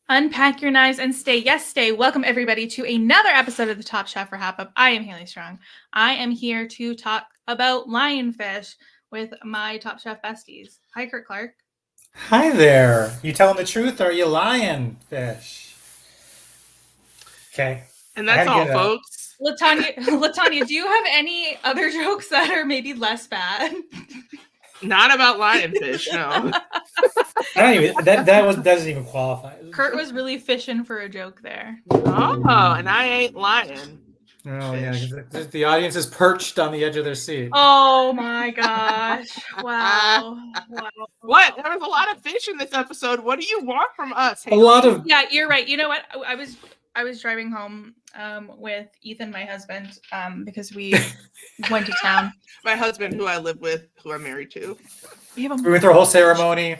Unpack your knives and stay. Yes, stay. Welcome, everybody, to another episode of the Top Chef RHAPup. I am Haley Strong. I am here to talk about lionfish with my Top Chef besties. Hi, Curt Clark. Hi there. You telling the truth or are you lying, fish? Okay. And that's all, folks. LaTonya, do you have any other jokes that are maybe less bad? Not about lionfish, no. I don't even. That doesn't even qualify. Curt was really fishing for a joke there. Oh, and I ain't lying. Oh yeah, the audience is perched on the edge of their seat. Oh my gosh! Wow! What? There was a lot of fish in this episode. What do you want from us? Haley? A lot of. Yeah, you're right. You know what? I was driving home with Ethan, my husband, because we went to town. My husband, who I live with, who I'm married to. We went through a whole ceremony.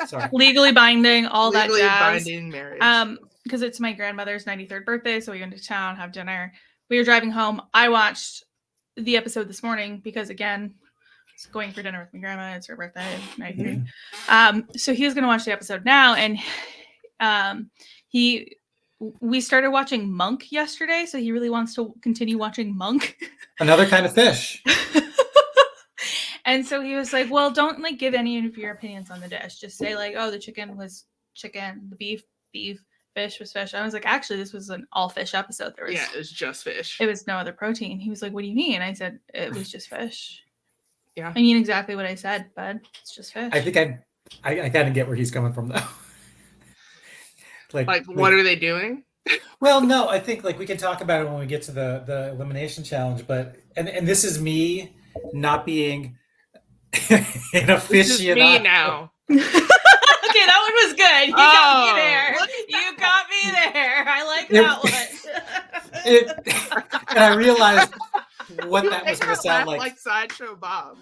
Sorry. Legally binding, all Legally that jazz. Binding marriage. Because it's my grandmother's 93rd birthday, so we went to town, have dinner. We were driving home. I watched the episode this morning because, again, I was going for dinner with my grandma. It's her birthday, 93. So he was going to watch the episode now, and we started watching Monk yesterday, so he really wants to continue watching Monk. Another kind of fish. And so he was like, well, don't give any of your opinions on the dish. Just say oh, the chicken was chicken, the beef, fish was fish. I was like, actually, this was an all fish episode. It was just fish. It was no other protein. He was like, what do you mean? I said, it was just fish. Yeah. I mean exactly what I said, bud. It's just fish. I think I kind of get where he's coming from, though. Like, what are they doing? Well, no, I think we can talk about it when we get to the elimination challenge, but and this is me not being in a fishy me now. Okay, that one was good. You got me there. You got me there. I like that one. And I realized what that was going to sound like. Like Sideshow Bob.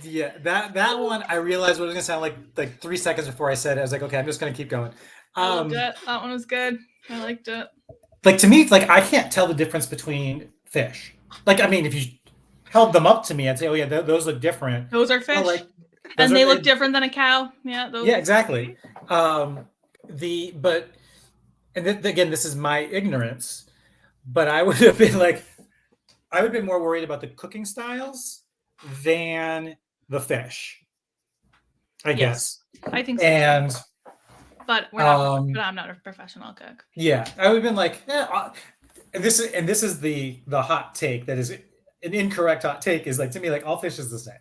Yeah, that one I realized what it was going to sound like 3 seconds before I said it. I was like, okay, I'm just going to keep going. I loved it. That one was good. I liked it. To me, I can't tell the difference between fish. I mean, if you held them up to me, I'd say, oh yeah, those look different. Those are fish. And they look different than a cow. Yeah. Yeah, exactly. Again, this is my ignorance, but I would have been more worried about the cooking styles than the fish. I guess. I think so. And but we're not. But I'm not a professional cook. Yeah, I would have been like, yeah. This is the hot take that is an incorrect hot take is to me all fish is the same,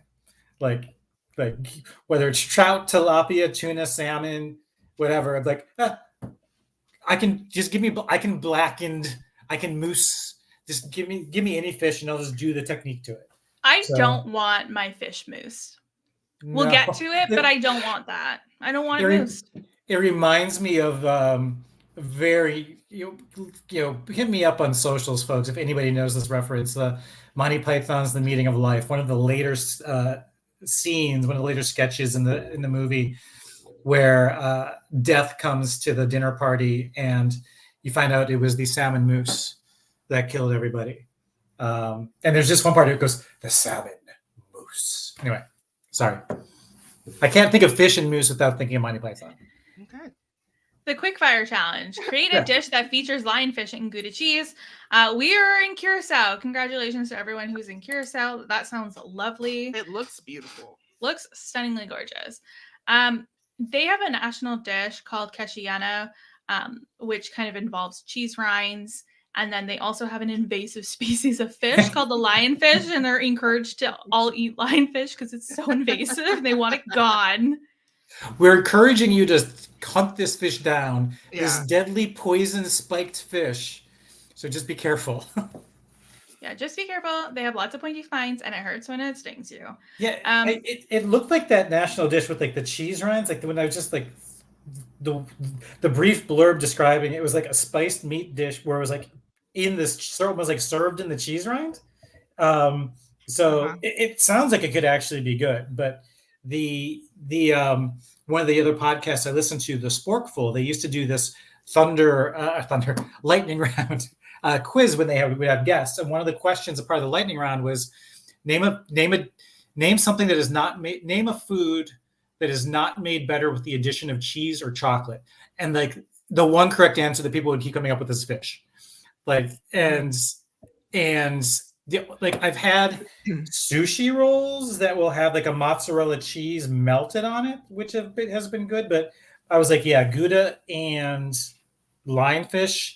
like whether it's trout, tilapia, tuna, salmon, whatever. I'm I can just I can blackened, I can mousse. Just give me any fish and I'll just do the technique to it. I don't want my fish mousse. We'll get to it, but I don't want that. I don't want it moussed. It reminds me of very hit me up on socials, folks, if anybody knows this reference. Monty Python's The Meaning of Life, one of the later scenes, one of the later sketches in the movie, where death comes to the dinner party and you find out it was the salmon mousse that killed everybody. And there's just one part that goes, the salmon mousse. Anyway, sorry. I can't think of fish and mousse without thinking of Monty Python. Okay. The Quickfire Challenge. Create a dish that features lionfish and Gouda cheese. We are in Curacao. Congratulations to everyone who's in Curacao. That sounds lovely. It looks beautiful. Looks stunningly gorgeous. They have a national dish called Keshiano, which kind of involves cheese rinds. And then they also have an invasive species of fish called the lionfish, and they're encouraged to all eat lionfish because it's so invasive. They want it gone. We're encouraging you to hunt this fish down. Yeah. This deadly poison spiked fish. So just be careful. Yeah, just be careful. They have lots of pointy spines, and it hurts when it stings you. Yeah, it looked like that national dish with the cheese rinds. When I was just the brief blurb describing it was a spiced meat dish where it was in this was served in the cheese rind. It sounds like it could actually be good, but the one of the other podcasts I listened to, the Sporkful, they used to do this lightning round quiz when we have guests, and one of the questions, a part of the lightning round, was name something that is not made. Name a food that is not made better with the addition of cheese or chocolate. And the one correct answer that people would keep coming up with is fish. Like, and like I've had sushi rolls that will have like a mozzarella cheese melted on it, which has been good. But I was like, yeah, Gouda and lionfish,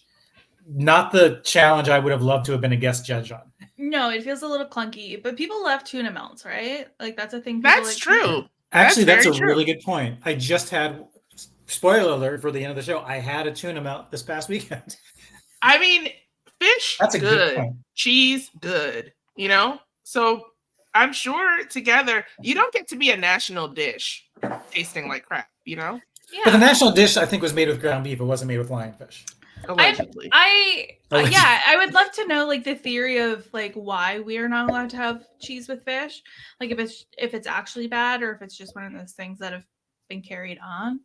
not the challenge I would have loved to have been a guest judge on. No, it feels a little clunky, but people love tuna melts, right? Like that's a thing. That's true. Actually, that's a very true. really good point. I just had, spoiler alert for the end of the show, I had a tuna melt this past weekend. I mean, fish, That's a good point. Cheese, good. You know? So I'm sure together, you don't get to be a national dish tasting like crap, you know? Yeah. But the national dish, I think, was made with ground beef. It wasn't made with lionfish. Allegedly. Yeah, I would love to know like the theory of like why we are not allowed to have cheese with fish. Like if it's actually bad or if it's just one of those things that have been carried on.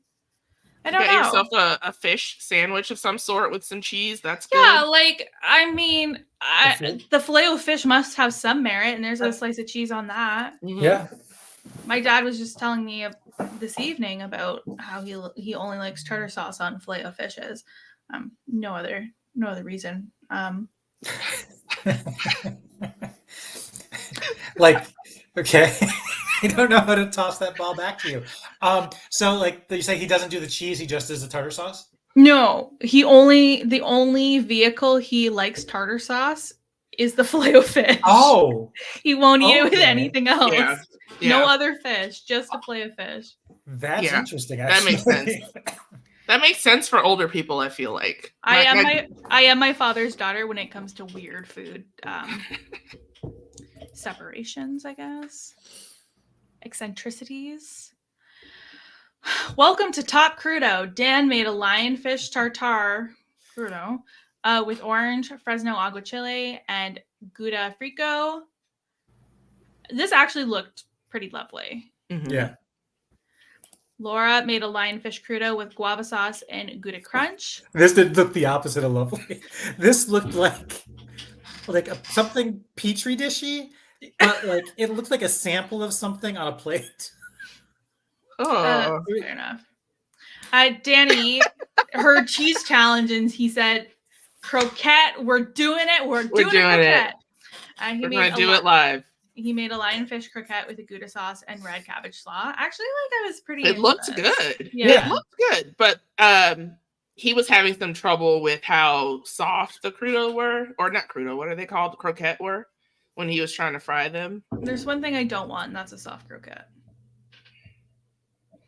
I don't know. Get yourself a fish sandwich of some sort with some cheese. That's good. Yeah, like I mean, the filet of fish must have some merit, and there's a slice of cheese on that. Mm-hmm. Yeah. My dad was just telling me this evening about how he only likes tartar sauce on filet of fishes. No other reason. Like, okay. I don't know how to toss that ball back to you. So like you say he doesn't do the cheese, he just does the tartar sauce? No, the only vehicle he likes tartar sauce is the filet of fish. Oh. He won't eat it with anything else. Yeah. No other fish, just a filet of fish. That's interesting, actually. That makes sense. That makes sense for older people, I feel like. I am my father's daughter when it comes to weird food separations, I guess. Eccentricities. Welcome to Top Crudo. Dan made a lionfish tartare crudo with orange, Fresno aguachile, and Gouda frico. This actually looked pretty lovely. Mm-hmm. Yeah. Laura made a lionfish crudo with guava sauce and Gouda crunch. This did look the opposite of lovely. This looked like something petri dishy, but like it looked like a sample of something on a plate. Oh, fair enough. Danny, her cheese challenges. He said, "Croquette, we're doing it. We're doing it. We're gonna do it live." He made a lionfish croquette with a Gouda sauce and red cabbage slaw. Actually, like I was pretty. It looked good. Yeah, it looked good, but he was having some trouble with how soft the crudo were, or not crudo. What are they called? Croquette were when he was trying to fry them. There's one thing I don't want, and that's a soft croquette.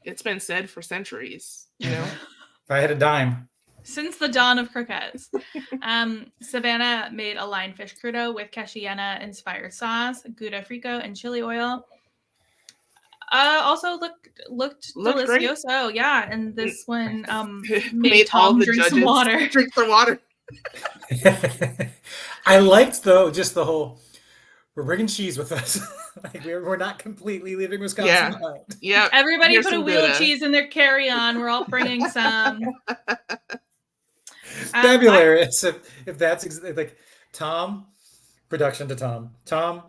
It's been said for centuries, you know. If I had a dime. Since the dawn of croquettes. Savannah made a lionfish crudo with Cashiana inspired sauce, Gouda frico, and chili oil. Also looked delicioso. Oh, yeah. And this one made Tom drink some water. Drink some water. I liked though just the whole we're bringing cheese with us. Like we're not completely leaving Wisconsin behind. Yeah. Everybody put a wheel of cheese in their carry-on. We're all bringing some. Fabulous. If that's like Tom, production to Tom,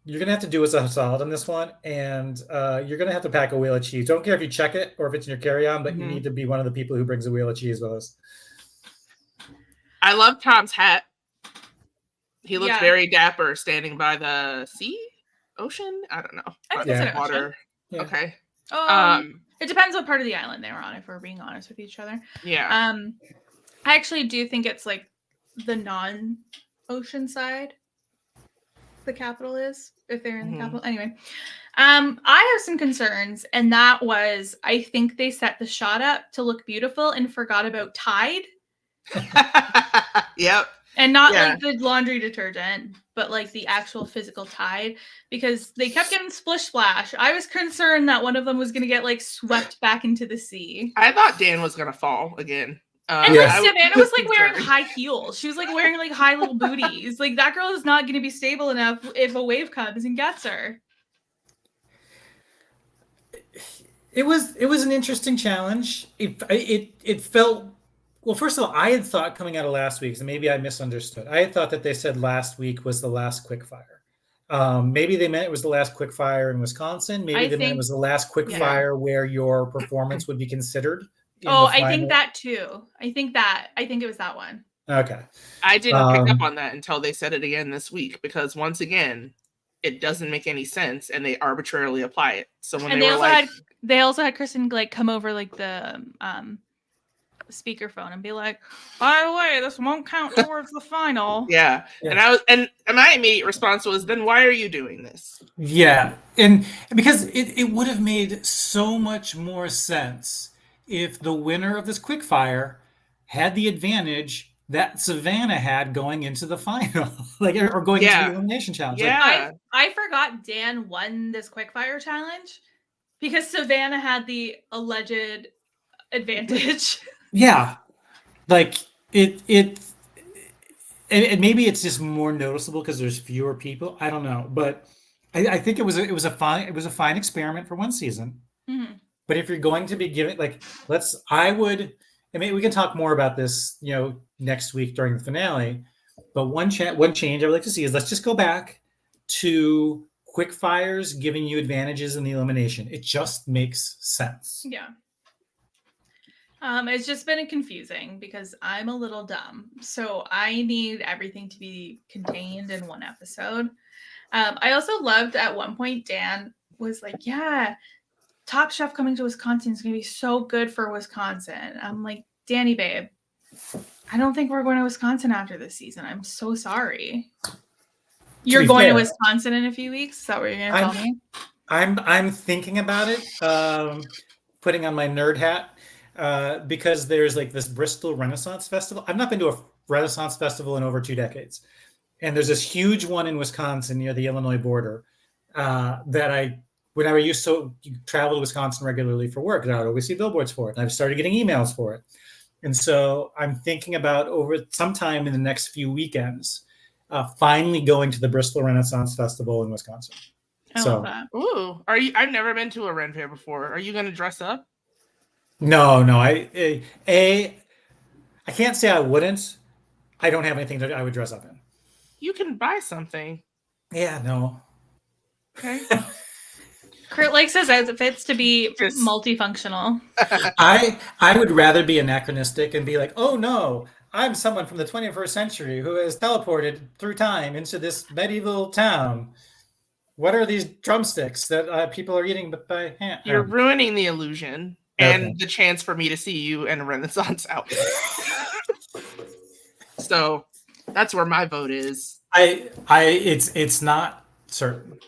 you're gonna have to do us a solid on this one, and you're gonna have to pack a wheel of cheese. Don't care if you check it or if it's in your carry-on, but you need to be one of the people who brings a wheel of cheese with us. I love Tom's hat. He looks very dapper standing by the ocean. I don't know. I think it's water. Yeah. Okay. It depends what part of the island they were on, if we're being honest with each other. Yeah. I actually do think it's like the non-ocean side. The capital is, if they're in the capital. Anyway, I have some concerns, and that was I think they set the shot up to look beautiful and forgot about Tide. Yep. And not like the laundry detergent, but like the actual physical Tide, because they kept getting splish splash. I was concerned that one of them was going to get like swept back into the sea. I thought Dan was going to fall again. And like Savannah was like wearing high heels. She was like wearing like high little booties. Like that girl is not going to be stable enough if a wave comes and gets her. It was an interesting challenge. It felt. Well, first of all, I had thought coming out of last week's, and maybe I misunderstood. I had thought that they said last week was the last Quickfire. Maybe they meant it was the last Quickfire in Wisconsin. Maybe they meant it was the last Quickfire where your performance would be considered in Oh, the I think final? that too. I think it was that one. Okay. I didn't pick up on that until they said it again this week, because once again, it doesn't make any sense and they arbitrarily apply it. So when And they were like, they also had Kristen like come over like the speakerphone and be like, by the way, this won't count towards the final. yeah. And my immediate response was, then why are you doing this? Yeah, and because it would have made so much more sense if the winner of this quickfire had the advantage that Savannah had going into the final, like or going into the elimination challenge. Yeah. I forgot Dan won this quickfire challenge because Savannah had the alleged advantage. Yeah, like it and maybe it's just more noticeable because there's fewer people. I don't know, but I think it was a fine experiment for one season. Mm-hmm. But if you're going to be giving I mean, we can talk more about this, next week during the finale. But one change I would like to see is let's just go back to quick fires giving you advantages in the elimination. It just makes sense. Yeah. It's just been confusing because I'm a little dumb. So I need everything to be contained in one episode. I also loved at one point Dan was like, yeah, Top Chef coming to Wisconsin is going to be so good for Wisconsin. I'm like, Danny, babe, I don't think we're going to Wisconsin after this season. I'm so sorry. You're going to Wisconsin in a few weeks? Is that what you're going to tell me? I'm thinking about it, putting on my nerd hat, because there's like this Bristol Renaissance Festival. I've not been to a Renaissance Festival in over 2 decades. And there's this huge one in Wisconsin near the Illinois border when I used to travel to Wisconsin regularly for work, I would always see billboards for it. And I've started getting emails for it. And so I'm thinking about over sometime in the next few weekends, finally going to the Bristol Renaissance Festival in Wisconsin. I love that. Ooh, I've never been to a Ren Fair before. Are you going to dress up? No. I can't say I wouldn't. I don't have anything that I would dress up in. You can buy something. Yeah, no. Okay. Curt likes his outfits to be multifunctional. I would rather be anachronistic and be like, oh no, I'm someone from the 21st century who has teleported through time into this medieval town. What are these drumsticks that people are eating by hand? You're ruining the illusion and the chance for me to see you in a Renaissance outfit. So that's where my vote is. It's not certain.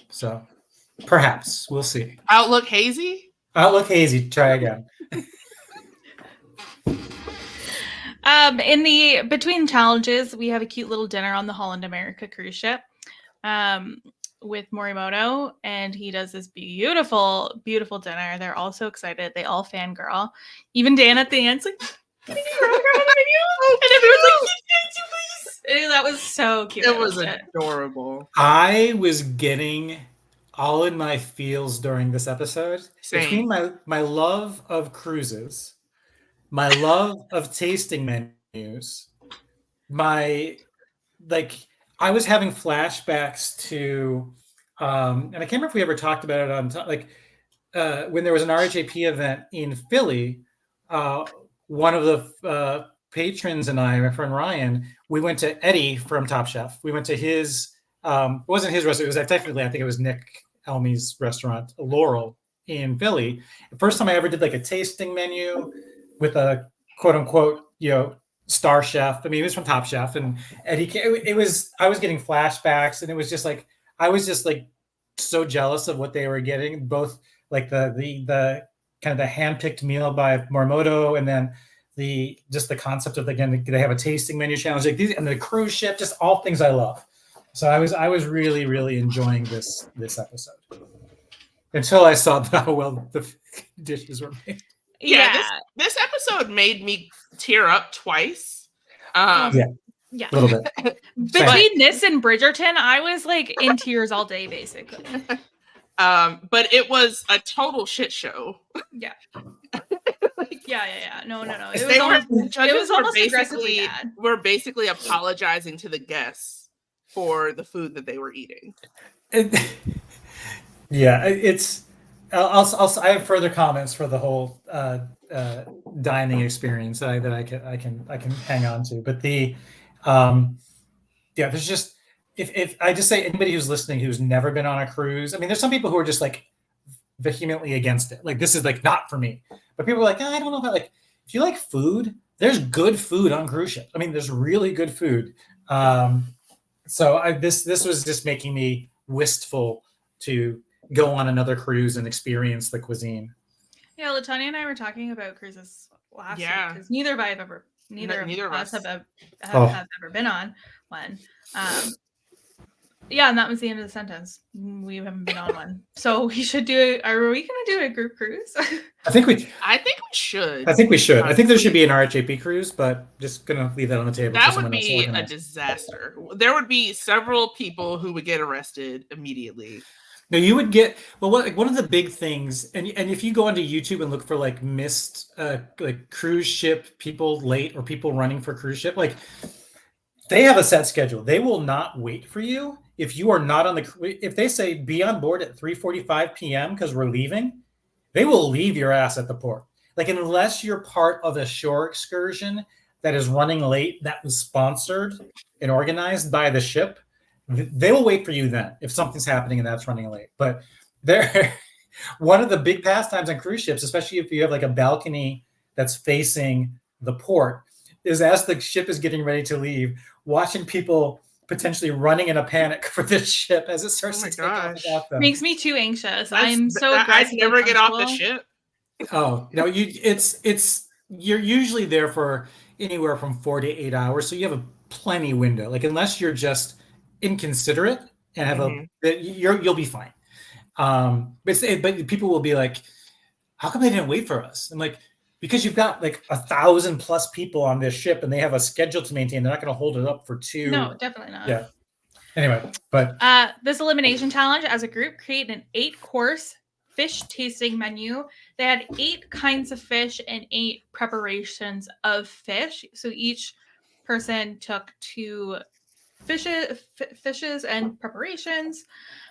So perhaps we'll see. Outlook hazy? Outlook hazy. Try again. In the between challenges, we have a cute little dinner on the Holland America cruise ship with Morimoto, and he does this beautiful, beautiful dinner. They're all so excited. They all fangirl. Even Dan at the end's like, can you autograph on the video? And everyone's like, please. And that was so cute. It was adorable. I was getting all in my feels during this episode. Same. Between my love of cruises, my love of tasting menus, I was having flashbacks to, and I can't remember if we ever talked about it on when there was an RHAP event in Philly. One of the patrons and I, my friend Ryan, we went to Eddie from Top Chef. We went to his, it wasn't his restaurant. It was technically, I think it was Nick Elmy's restaurant, Laurel in Philly. The first time I ever did like a tasting menu with a quote unquote, star chef. I mean, he was from Top Chef, and Eddie. I was getting flashbacks, and it was just like I was just like so jealous of what they were getting. Both like the kind of the handpicked meal by Morimoto, and then the concept of again they have a tasting menu challenge like these, and the cruise ship, just all things I love. So I was really, really enjoying this episode until I saw how well the dishes were made. Yeah, this episode made me tear up twice. Yeah, a little bit. Between this and Bridgerton, I was like in tears all day, basically. But it was a total shit show. Yeah. Yeah. No. It was almost aggressively bad. We're basically apologizing to the guests for the food that they were eating. Yeah, it's I have further comments for the whole dining experience that I can hang on to. But there's just if I just say anybody who's listening who's never been on a cruise, I mean, there's some people who are just like vehemently against it. Like, this is like not for me. But people are like, I don't know about, like, if you like food, there's good food on cruise ships. I mean, there's really good food. So this was just making me wistful to go on another cruise and experience the cuisine. Yeah, LaTonya and I were talking about cruises last week because neither of us have ever been on one. Yeah, and that was the end of the sentence. We haven't been on one, so we should do. Are we going to do a group cruise? I think we should. I think we should. I think there should be an RHAP cruise, but just gonna leave that on the table. That would be a disaster. There would be several people who would get arrested immediately. No, you would get one of the big things, and if you go onto YouTube and look for like missed like cruise ship people late or people running for cruise ship, like they have a set schedule. They will not wait for you if you are not on if they say be on board at 3:45 p.m. because we're leaving, they will leave your ass at the port. Like, unless you're part of a shore excursion that is running late, that was sponsored and organized by the ship, they will wait for you then if something's happening and that's running late. But they're one of the big pastimes on cruise ships, especially if you have like a balcony that's facing the port, is as the ship is getting ready to leave, watching people potentially running in a panic for this ship as it starts to take off them. Makes me too anxious. I'm so I'd never get off the ship. Oh no, you're usually there for anywhere from 4 to 8 hours, so you have a plenty window. Like, unless you're just inconsiderate and have you'll be fine. But people will be like, how come they didn't wait for us? I'm like, because you've got like 1,000+ people on this ship and they have a schedule to maintain. They're not going to hold it up for 2. No, definitely not. Yeah. Anyway, but this elimination challenge, as a group, created an 8-course fish tasting menu. They had 8 kinds of fish and 8 preparations of fish. So each person took 2 fishes and preparations.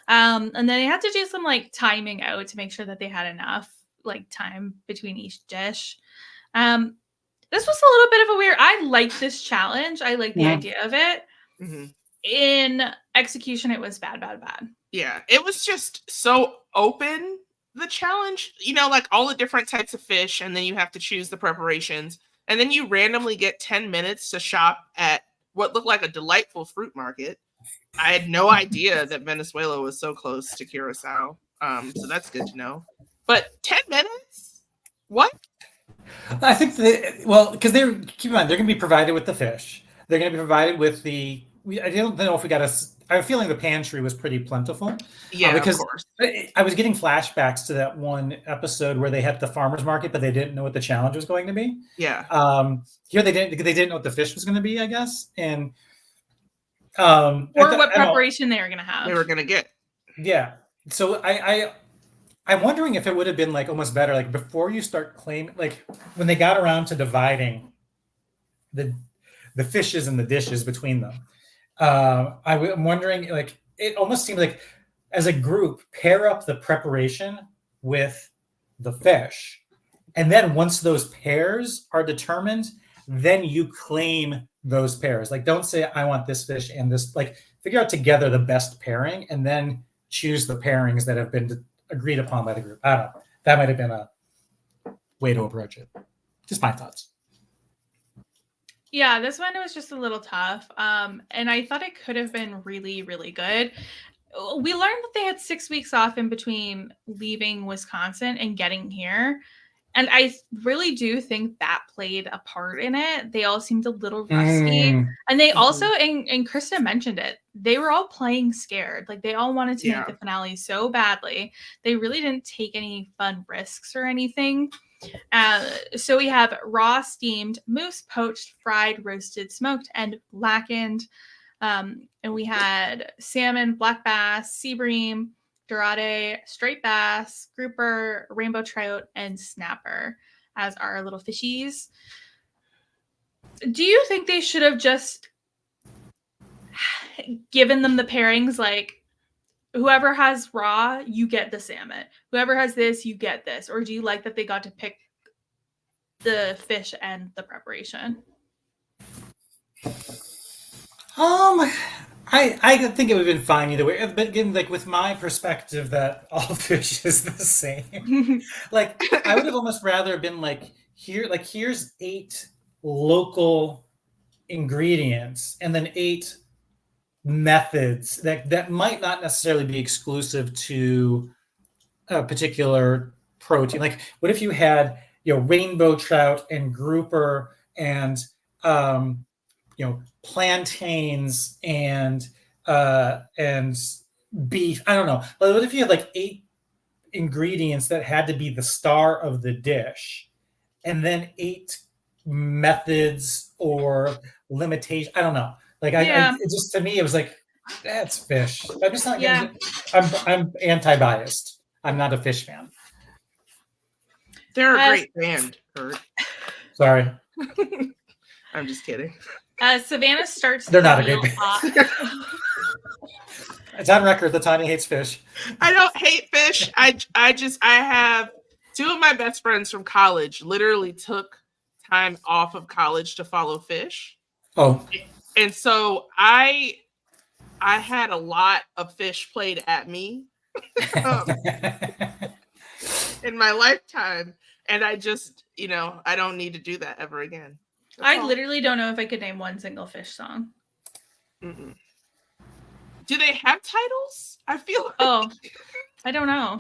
And then they had to do some like timing out to make sure that they had enough like time between each dish. This was a little bit of a weird. I like this challenge. I like the idea of it. Mm-hmm. In execution, it was bad. Yeah, it was just so open. The challenge, like all the different types of fish, and then you have to choose the preparations, and then you randomly get 10 minutes to shop at what looked like a delightful fruit market. I had no idea that Venezuela was so close to Curacao, so that's good to know. But 10 minutes? What? I think because keep in mind, they're going to be provided with the fish. They're going to be provided with I don't know if we got I have a feeling the pantry was pretty plentiful. Yeah, because of course. I was getting flashbacks to that one episode where they had the farmer's market, but they didn't know what the challenge was going to be. Yeah. Here they didn't know what the fish was going to be, I guess, and or what preparation they were going to have. They were going to get. Yeah. So I'm wondering if it would have been like almost better, like before you start claiming, like when they got around to dividing the fishes and the dishes between them. I'm wondering, like, it almost seemed like as a group, pair up the preparation with the fish. And then once those pairs are determined, then you claim those pairs. Like, don't say, I want this fish and this, like, figure out together the best pairing and then choose the pairings that have been agreed upon by the group. I don't know. That might have been a way to approach it. Just my thoughts. Yeah, this one was just a little tough. And I thought it could have been really, really good. We learned that they had 6 weeks off in between leaving Wisconsin and getting here. And I really do think that played a part in it. They all seemed a little rusty. And they also, and Krista mentioned it, they were all playing scared. Like, they all wanted to make the finale so badly. They really didn't take any fun risks or anything. So we have raw, steamed, moose, poached, fried, roasted, smoked, and blackened. And we had salmon, black bass, sea bream, dorade, striped bass, grouper, rainbow trout, and snapper as our little fishies. Do you think they should have just given them the pairings like whoever has raw, you get the salmon. Whoever has this, you get this. Or do you like that they got to pick the fish and the preparation? I think it would have been fine either way. But again, like with my perspective that all fish is the same. Like I would have almost rather been like here's 8 local ingredients and then 8 methods that might not necessarily be exclusive to a particular protein. Like what if you had, rainbow trout and grouper and plantains and beef. I don't know. But what if you had like 8 ingredients that had to be the star of the dish, and then 8 methods or limitations? I don't know. Like Yeah. it just, to me, it was like, that's fish. I'm just not Yeah. I'm anti-biased. I'm not a fish fan. They're a great band, Curt. Sorry. I'm just kidding. Savannah starts. They're not a great band. It's on record that LaTonya hates fish. I don't hate fish. I have 2 of my best friends from college literally took time off of college to follow fish. Oh. And so I had a lot of fish played at me in my lifetime. And I just, I don't need to do that ever again. I literally don't know if I could name one single fish song. Mm-mm. Do they have titles? I feel like... Oh, I don't know.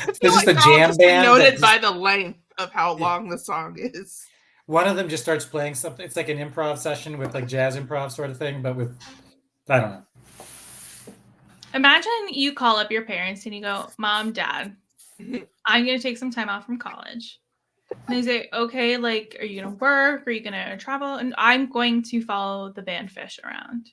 It's just a jam band. Noted by the length of how long the song is. One of them just starts playing something. It's like an improv session with like jazz improv sort of thing, but with, I don't know. Imagine you call up your parents and you go, Mom, Dad, I'm going to take some time off from college. And they say, okay, like, are you going to work? Are you going to travel? And I'm going to follow the band Fish around.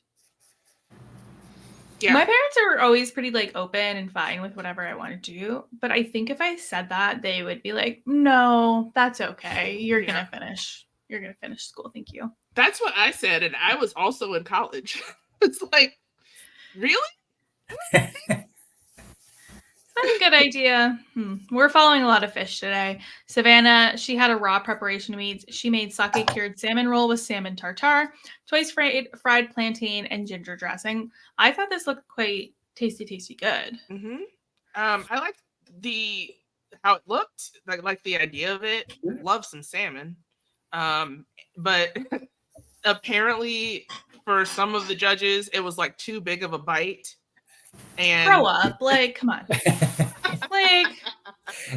Yeah. My parents are always pretty like open and fine with whatever I want to do. But I think if I said that, they would be like, no, that's okay. You're going to finish. You're going to finish school. Thank you. That's what I said. And I was also in college. It's like, really? That's a good idea. We're following a lot of fish today. Savannah, she had a raw preparation meat. She made sake cured salmon roll with salmon tartare, twice fried plantain, and ginger dressing. I thought this looked quite tasty good. Mm-hmm. I liked how it looked. I like the idea of it. Love some salmon. But apparently for some of the judges, it was like too big of a bite. And grow up, like, come on. Like,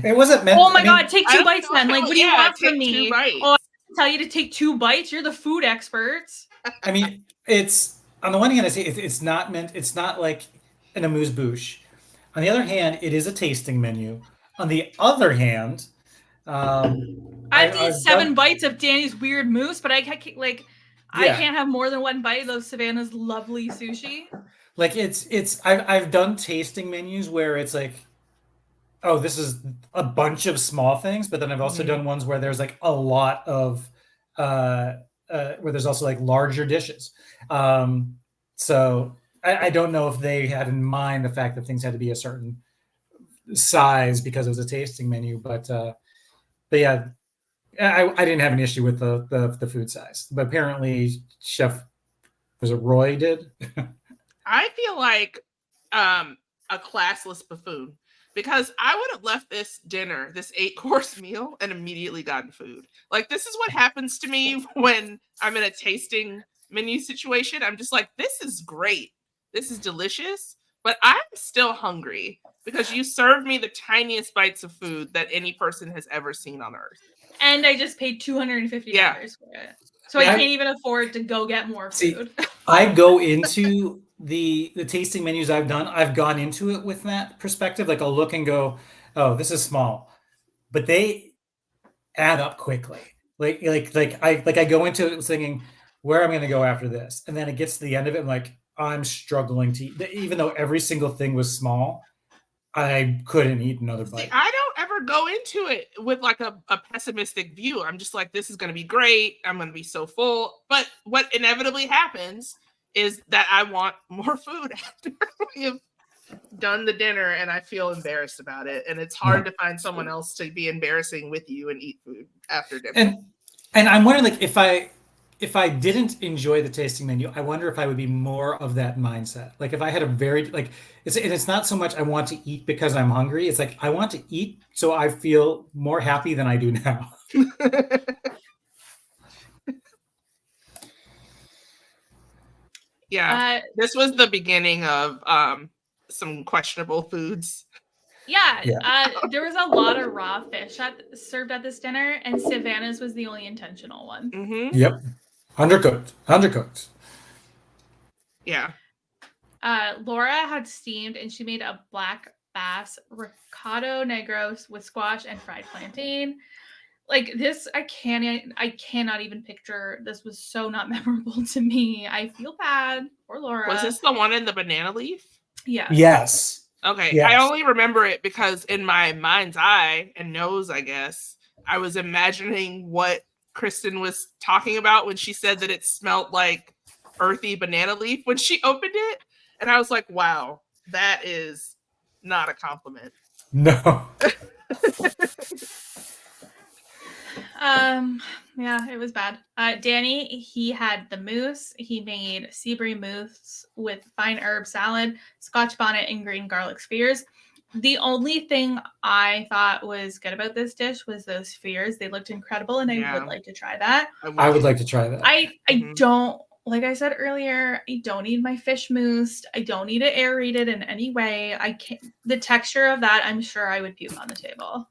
it wasn't meant. Oh my God, take 2 bites then. Like, what do you want from me? 2 bites. Oh, I tell you to take 2 bites. You're the food experts. I mean, it's on the one hand, I say it's not meant. It's not like an amuse-bouche. On the other hand, it is a tasting menu. On the other hand, I have to eat 7 bites of Danny's weird mousse, but I can't like. Yeah. I can't have more than 1 bite of Savannah's lovely sushi. Like I've done tasting menus where it's like, oh, this is a bunch of small things, but then I've also done ones where there's like a lot of where there's also like larger dishes. So I don't know if they had in mind the fact that things had to be a certain size because it was a tasting menu, but yeah, I didn't have an issue with the food size, but apparently Chef, was it Roy did? I feel like a classless buffoon, because I would have left this dinner, this 8-course meal, and immediately gotten food. Like, this is what happens to me when I'm in a tasting menu situation. I'm just like, this is great. This is delicious, but I'm still hungry because you served me the tiniest bites of food that any person has ever seen on earth. And I just paid $250 for it. So I can't even afford to go get more food. See, I go into the tasting menus I've done. I've gone into it with that perspective. Like I'll look and go, oh, this is small, but they add up quickly. Like I go into it thinking where I'm going to go after this, and then it gets to the end of it. I'm like, I'm struggling to eat. Even though every single thing was small, I couldn't eat another bite. See, I don't ever go into it with like a pessimistic view. I'm just like, this is going to be great. I'm going to be so full. But what inevitably happens is that I want more food after we have done the dinner and I feel embarrassed about it. And it's hard to find someone else to be embarrassing with you and eat food after dinner. And I'm wondering, like, if I didn't enjoy the tasting menu, I wonder if I would be more of that mindset. Like if I had a very like it's not so much I want to eat because I'm hungry. It's like I want to eat so I feel more happy than I do now. Yeah. This was the beginning of some questionable foods. Yeah. There was a lot of raw fish served at this dinner, and Savannah's was the only intentional one. Mm-hmm. Yep. Undercooked. Yeah. Laura had steamed, and she made a black bass ricotta negros with squash and fried plantain. Like this, I cannot even picture. This was so not memorable to me. I feel bad for Laura. Was this the one in the banana leaf? Yeah. Yes. Okay. Yes. I only remember it because in my mind's eye and nose, I guess, I was imagining what Kristen was talking about when she said that it smelled like earthy banana leaf when she opened it. And I was like, wow, that is not a compliment. No. Yeah, it was bad. Danny, he had the mousse. He made sea bream mousse with fine herb salad, scotch bonnet, and green garlic spheres. The only thing I thought was good about this dish was those spheres. They looked incredible, and I would like to try that. I would like to try that. I don't, like I said earlier, I don't need my fish moussed. I don't need it aerated in any way. I can't. The texture of that, I'm sure I would puke on the table.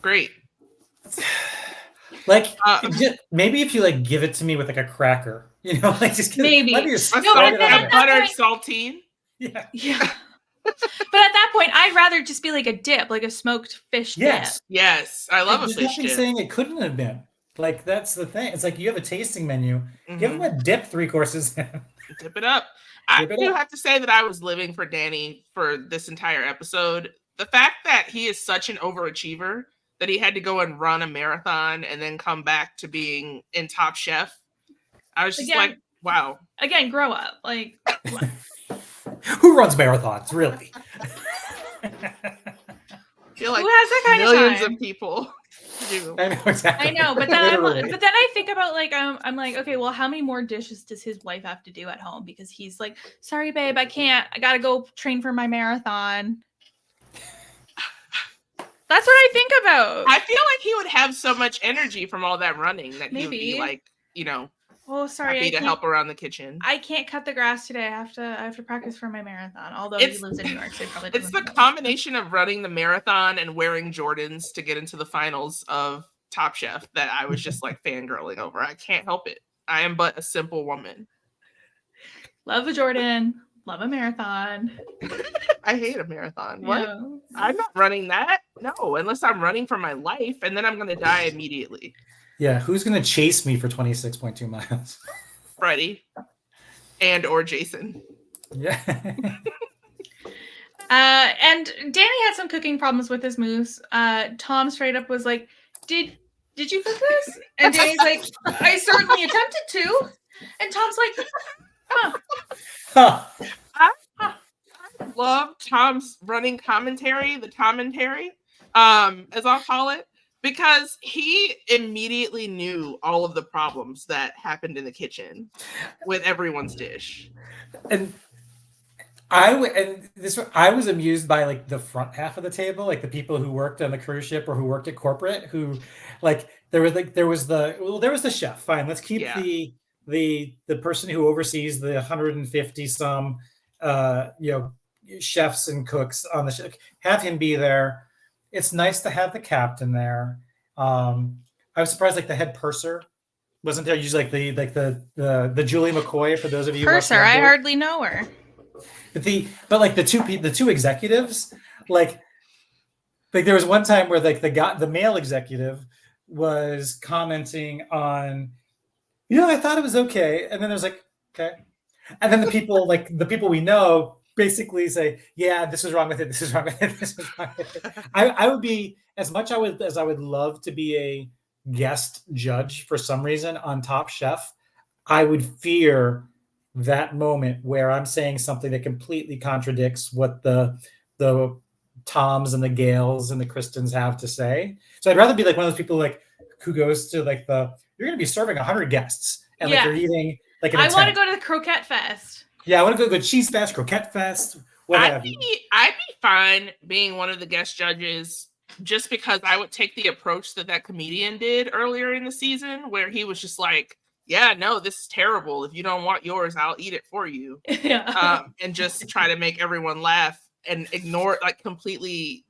Great. Like maybe if you like give it to me with like a cracker, like just maybe buttered saltine. Yeah. But at that point, I'd rather just be like a dip, like a smoked fish dip. Yes, I love a fish dip. Saying it couldn't have been. Like that's the thing. It's like you have a tasting menu. Give them a dip 3 courses. Dip it up. I do have to say that I was living for Danny for this entire episode. The fact that he is such an overachiever that he had to go and run a marathon and then come back to being in Top Chef. I was just like, wow. Again, grow up. Like, who runs marathons, really? I feel like who has that kind millions of time? Of people do. I know, exactly. I know, but then I think about like I'm like, okay, well, how many more dishes does his wife have to do at home? Because he's like, sorry, babe, I can't. I gotta go train for my marathon. That's what I think about. I feel like he would have so much energy from all that running that he would be like, oh, sorry, happy to help around the kitchen. I can't cut the grass today. I have to practice for my marathon. Although he lives in New York, so probably it's the combination of running the marathon and wearing Jordans to get into the finals of Top Chef that I was just like fangirling over. I can't help it. I am but a simple woman. Love a Jordan. Love a marathon. I hate a marathon. What? Yeah. I'm not running that. No, unless I'm running for my life, and then I'm going to die immediately. Yeah, who's going to chase me for 26.2 miles? Freddie and or Jason. Yeah. And Danny had some cooking problems with his mousse. Tom straight up was like, Did you cook this? And Danny's like, I certainly attempted to. And Tom's like, I love Tom's running commentary, the commentary, as I'll call it, because he immediately knew all of the problems that happened in the kitchen with everyone's dish. And I was amused by like the front half of the table, like the people who worked on the cruise ship or who worked at corporate, who like there was the chef. Fine, let's keep the person who oversees the 150 some chefs and cooks on the ship. Have him be there. It's nice to have the captain there. I was surprised like the head purser wasn't there. Usually like the Julie McCoy, for those of you purser. I hardly know her. But like the two executives, like there was one time where like the male executive was commenting on, I thought it was okay, and then there's like, okay, and then the people we know basically say, yeah, this is wrong with it, this is wrong with it, this is wrong with it. I would be as I would love to be a guest judge for some reason on Top Chef, I would fear that moment where I'm saying something that completely contradicts what the Toms and the Gales and the Kristens have to say. So I'd rather be like one of those people like who goes to like you're going to be serving 100 guests and like you're eating like I want to go to the Croquette Fest. Yeah, I want to go to Cheese Fest, Croquette Fest, what have you. I'd be fine being one of the guest judges just because I would take the approach that comedian did earlier in the season where he was just like, yeah, no, this is terrible. If you don't want yours, I'll eat it for you. Yeah. And just try to make everyone laugh and ignore, like completely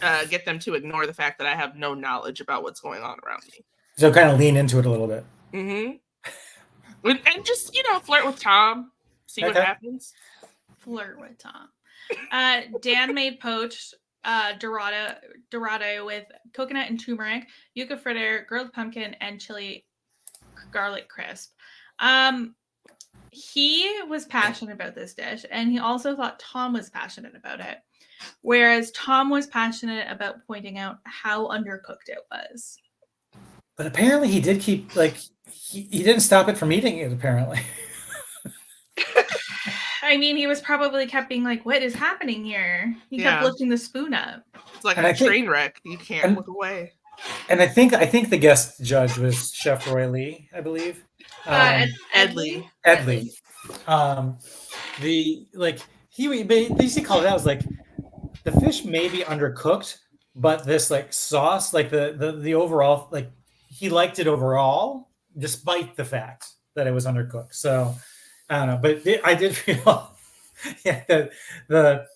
get them to ignore the fact that I have no knowledge about what's going on around me. So kind of lean into it a little bit. Mm-hmm. And just, flirt with Tom. See what happens. Flirt with Tom. Dan made poached dorado with coconut and turmeric, yuca fritter, grilled pumpkin, and chili garlic crisp. He was passionate about this dish, and he also thought Tom was passionate about it. Whereas Tom was passionate about pointing out how undercooked it was. But apparently he did keep, like, he didn't stop it from eating it, apparently. I mean, he was probably kept being like, what is happening here? He kept lifting the spoon up. It's like a train wreck. You can't look away. And I think the guest judge was Chef Roy Lee, I believe. Edley. He basically called it out. It was like the fish may be undercooked, but this like sauce, like the overall, like he liked it overall, despite the fact that it was undercooked. So I don't know, but I did feel, the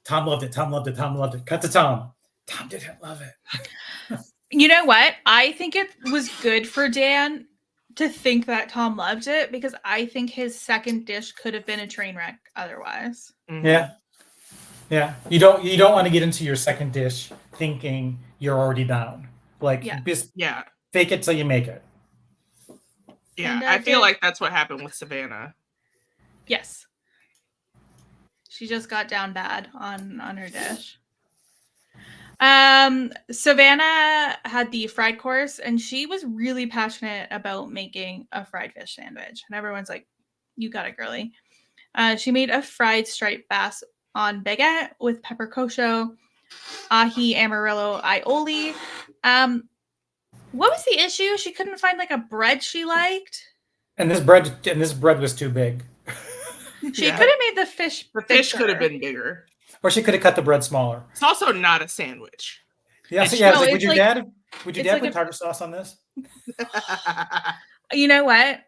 Tom loved it. Tom loved it. Tom loved it. Cut to Tom. Tom didn't love it. You know what? I think it was good for Dan to think that Tom loved it because I think his second dish could have been a train wreck otherwise. Mm-hmm. Yeah. You don't want to get into your second dish thinking you're already down. Like, fake it till you make it. Yeah, and I feel like that's what happened with Savannah. Yes. She just got down bad on her dish. Savannah had the fried course, and she was really passionate about making a fried fish sandwich. And everyone's like, you got it, girly. She made a fried striped bass on baguette with pepper kosho, ahi, amarillo, aioli. What was the issue? She couldn't find like a bread she liked. And this bread was too big. She could have made the fish bigger. The fish could have been bigger. Or she could have cut the bread smaller. It's also not a sandwich. Yeah, would your dad put tartar sauce on this? You know what?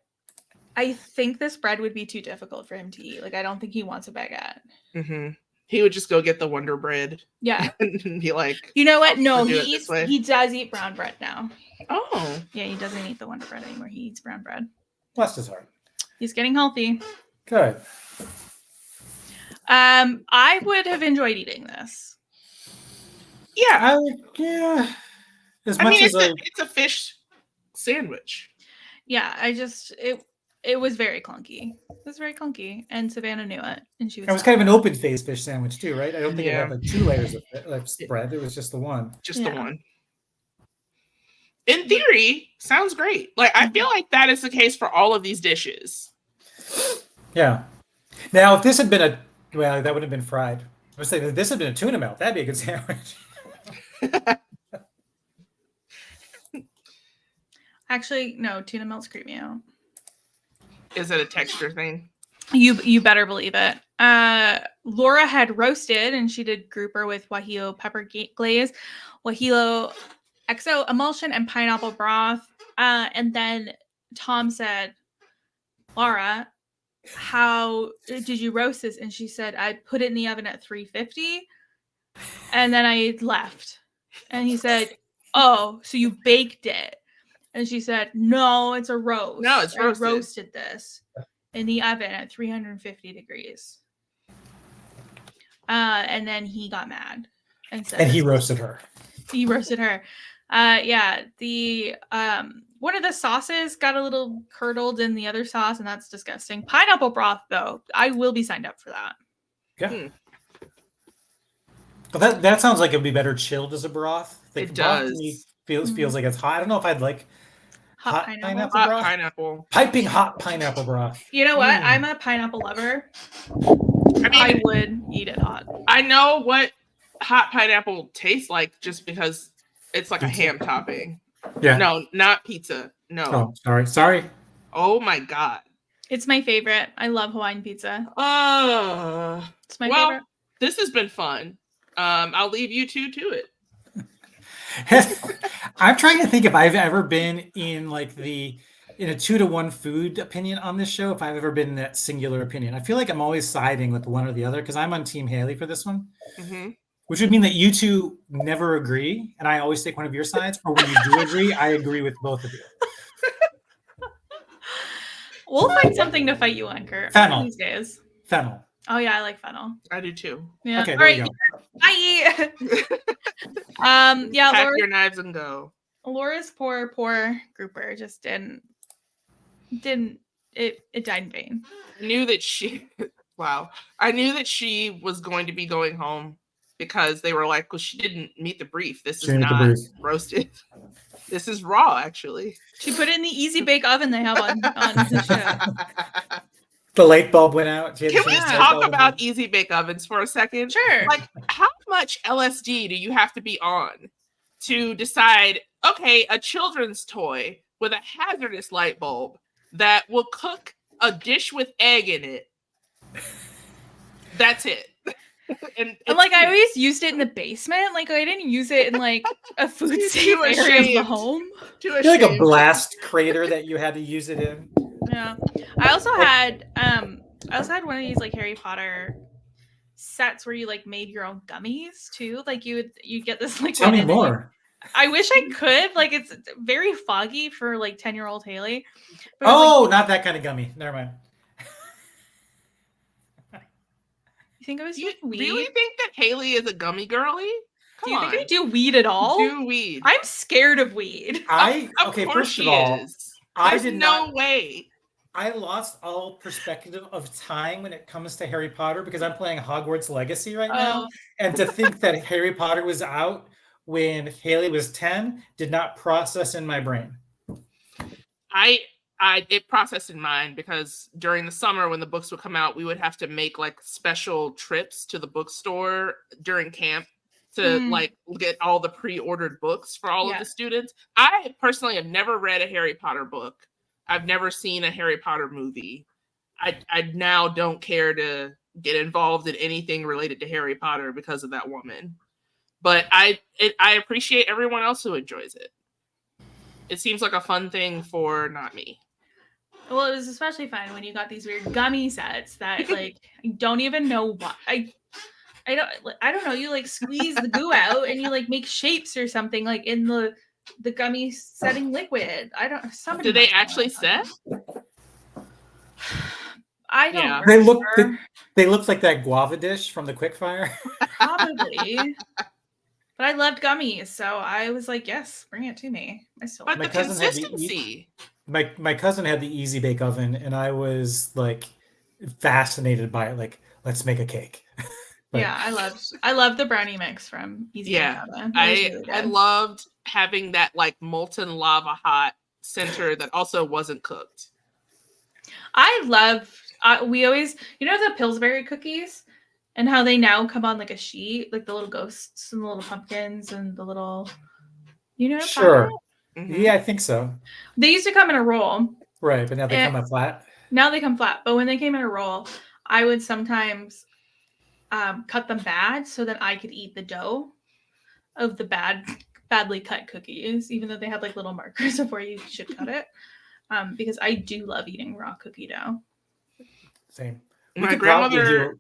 I think this bread would be too difficult for him to eat. Like, I don't think he wants a baguette. Mm-hmm. He would just go get the Wonder Bread. Yeah. And be like, you know what? No, he does eat brown bread now. Oh. Yeah, he doesn't eat the Wonder Bread anymore. He eats brown bread. Bless his heart. He's getting healthy. Good. I would have enjoyed eating this. Yeah. It's a fish sandwich. Yeah, it was very clunky. It was very clunky, and Savannah knew it, and she was. It was kind of an open-faced fish sandwich too, right? I don't think it had like 2 layers of bread. It was just the one. Just the one. In theory, sounds great. Like, I feel like that is the case for all of these dishes. Yeah. Now, if this had been that would have been fried. I was saying if this had been a tuna melt, that'd be a good sandwich. Actually, no, tuna melts creep me out. Is it a texture thing? You better believe it. Laura had roasted, and she did grouper with guajillo pepper glaze, guajillo XO emulsion, and pineapple broth. And then Tom said, Laura, how did you roast this? And she said, I put it in the oven at 350, and then I left. And he said, oh, so you baked it? And she said, no, it's a roast. No, it's roasted. I roasted this in the oven at 350 degrees. And then he got mad and said, and he roasted her. He roasted her. The one of the sauces got a little curdled in the other sauce, and that's disgusting. Pineapple broth, though, I will be signed up for that. Yeah. Well, that sounds like it would be better chilled as a broth. Like, it does. Broth feels like it's hot. I don't know if I'd like Hot pineapple Hot broth? pineapple. Piping hot pineapple broth. You know what? I'm a pineapple lover. I mean, I would eat it hot. I know what hot pineapple tastes like just because it's like Pizza. a ham topping. Yeah. No, not pizza. No. Oh, sorry. Oh my god. It's my favorite. I love Hawaiian pizza. It's my well, favorite. this has been fun. I'll leave you two to it. I'm trying to think if I've ever been in like in a 2-to-1 food opinion on this show, if I've ever been in that singular opinion. I feel like I'm always siding with one or the other because I'm on Team Haley for this one, which would mean that you two never agree, and I always take one of your sides. Or when you do agree, I agree with both of you. We'll find something to fight you on, Curt. Fennel. These days. Fennel. Oh yeah, I like fennel. I do too. Yeah. Okay, All there right. you go. Bye. Yeah, Pack your knives and go. Laura's poor grouper just didn't it died in vain. I knew that she I knew that she was going to be going home because they were like, well, she didn't meet the brief. This is not roasted. This is raw, actually. She put it in the easy bake oven they have on the show. The light bulb went out. Can we talk about easy bake ovens for a second? Sure. Like, how much LSD do you have to be on to decide, okay, a children's toy with a hazardous light bulb that will cook a dish with egg in it? That's it. and like, I always used it in the basement. Like, I didn't use it in like a food safe area of the home. You're like a blast crater that you had to use it in. Yeah. I also had one of these like Harry Potter sets where you like made your own gummies too. Like you get this like. Tell me more. I wish I could. Like it's very foggy for like 10-year-old Haley. But not that kind of gummy. Never mind. You think I was You weed? really think that Haley is a gummy girly? Do you think I do weed at all? Do weed? I'm scared of weed. First of all, There's no way. I lost all perspective of time when it comes to Harry Potter because I'm playing Hogwarts Legacy right now. And to think that Harry Potter was out when Haley was 10 did not process in my brain. It processed in mine because during the summer when the books would come out, we would have to make like special trips to the bookstore during camp to like get all the pre-ordered books for all of the students. I personally have never read a Harry Potter book. I've never seen a Harry Potter movie. I now don't care to get involved in anything related to Harry Potter because of that woman. But I appreciate everyone else who enjoys it. It seems like a fun thing for not me. Well, it was especially fun when you got these weird gummy sets that like I don't even know why. I don't know. You like squeeze the goo out and you like make shapes or something like in the gummy setting liquid. I don't. Somebody. Do they actually set? I don't. Yeah. They look like that guava dish from the Quickfire. Probably. But I loved gummies, so I was like, "Yes, bring it to me." I still. But my the cousin consistency. My cousin had the easy bake oven, and I was like fascinated by it. Like, let's make a cake. Yeah, I loved the brownie mix from Easy Bake Oven. I loved having that like molten lava hot center that also wasn't cooked. I love we always the Pillsbury cookies and how they now come on like a sheet, like the little ghosts and the little pumpkins and the little Sure. Yeah, I think so. They used to come in a roll. Right, but now they come out flat. Now they come flat, but when they came in a roll, I would sometimes cut them bad so that I could eat the dough of the badly cut cookies, even though they had like little markers of where you should cut it. Because I do love eating raw cookie dough. Same. My grandmother.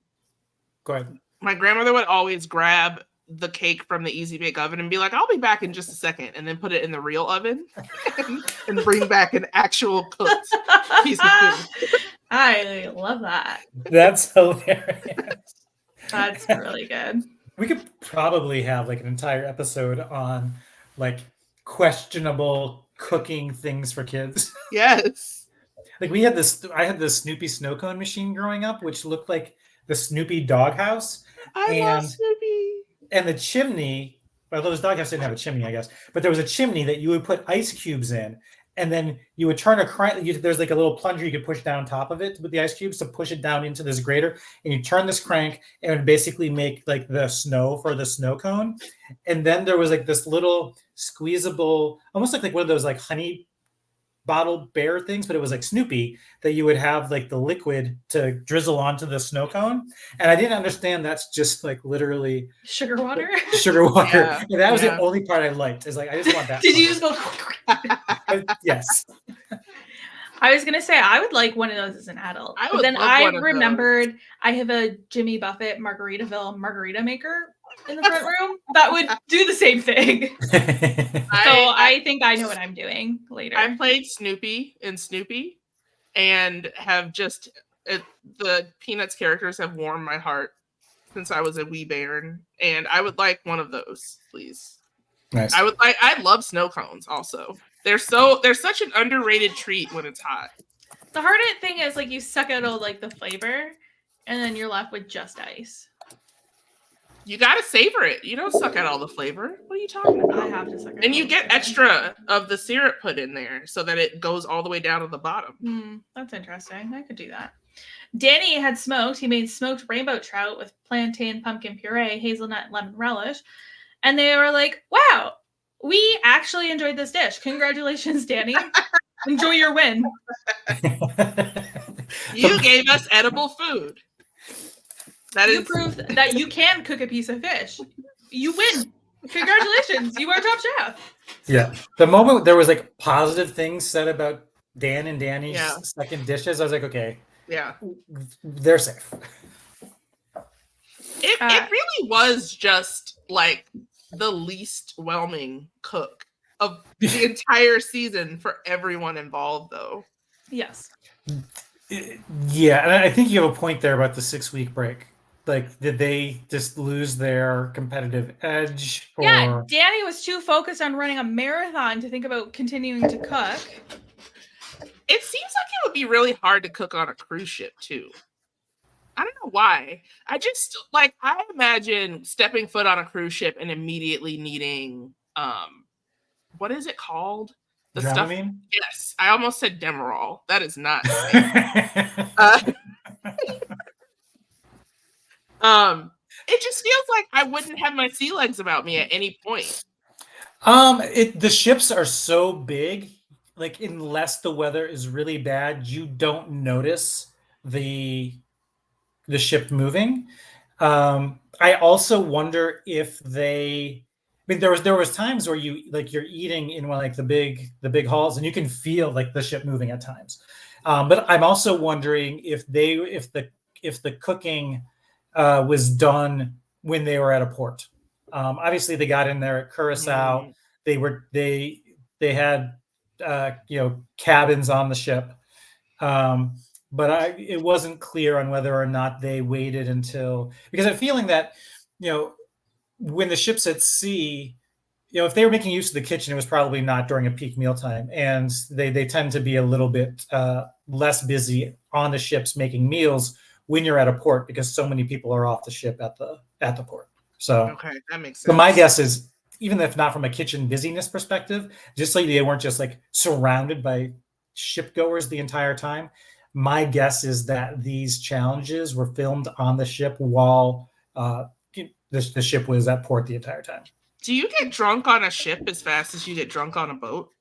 Go ahead. My grandmother would always grab the cake from the Easy Bake Oven and be like, "I'll be back in just a second," and then put it in the real oven and bring back an actual cooked piece of food. I love that. That's hilarious. That's really good. We could probably have like an entire episode on like questionable cooking things for kids. Yes. Like I had this Snoopy snow cone machine growing up, which looked like the Snoopy doghouse. I love Snoopy. And the chimney, although this doghouse didn't have a chimney, I guess, but there was a chimney that you would put ice cubes in, and then you would turn a crank. There's like a little plunger you could push down top of it with the ice cubes to push it down into this grater, and you turn this crank, and it would basically make like the snow for the snow cone. And then there was like this little squeezable, almost like one of those like honey bottle bear things, but it was like Snoopy, that you would have like the liquid to drizzle onto the snow cone. And I didn't understand that's just like literally Sugar water. sugar water. Yeah, And that was the yeah. only part I liked. Is like I just want that. Did you part. just go? Yes. I was gonna say I would like one of those as an adult. I But would then love I one of those. remembered I have a Jimmy Buffett Margaritaville margarita maker in the front room that would do the same thing. So I think I know what I'm doing later. I played Snoopy in Snoopy, and have just the Peanuts characters have warmed my heart since I was a wee bairn, and I would like one of those, please. Nice. I love snow cones also. They're such an underrated treat when it's hot. The hardest thing is like you suck out all like the flavor, and then you're left with just ice. You gotta savor it. You don't suck out all the flavor. What are you talking about? I have to suck out. And you all the get flavor. extra of the syrup put in there so that it goes all the way down to the bottom. That's interesting. I could do that. Danny had smoked. He made smoked rainbow trout with plantain, pumpkin puree, hazelnut, lemon relish. And they were like, wow, we actually enjoyed this dish. Congratulations, Danny. Enjoy your win. You gave us edible food. You proved that you can cook a piece of fish. You win. Congratulations. You are top chef. Yeah. The moment there was like positive things said about Dan and Danny's second dishes, I was like, okay. Yeah. They're safe. It really was just like the least whelming cook of the entire season for everyone involved, though. Yes. Yeah, and I think you have a point there about the 6-week break. Like, did they just lose their competitive edge? Or... Yeah, Danny was too focused on running a marathon to think about continuing to cook. It seems like it would be really hard to cook on a cruise ship, too. I don't know why. I just, like, I imagine stepping foot on a cruise ship and immediately needing, what is it called? The Dramamine? stuff. Yes, I almost said Demerol. That is not. It just feels like I wouldn't have my sea legs about me at any point. The ships are so big, like unless the weather is really bad, you don't notice the ship moving. I also wonder if they. I mean, there was times where you're eating in one like the big halls, and you can feel like the ship moving at times. But I'm also wondering if the cooking was done when they were at a port. Obviously, they got in there at Curacao. They had cabins on the ship, but it wasn't clear on whether or not they waited until, because I'm feeling that when the ship's at sea, if they were making use of the kitchen, it was probably not during a peak mealtime, and they tend to be a little bit less busy on the ships making meals when you're at a port, because so many people are off the ship at the port. So okay, that makes sense. So my guess is, even if not from a kitchen busyness perspective, just like they weren't just like surrounded by ship goers the entire time. My guess is that these challenges were filmed on the ship while the ship was at port the entire time. Do you get drunk on a ship as fast as you get drunk on a boat?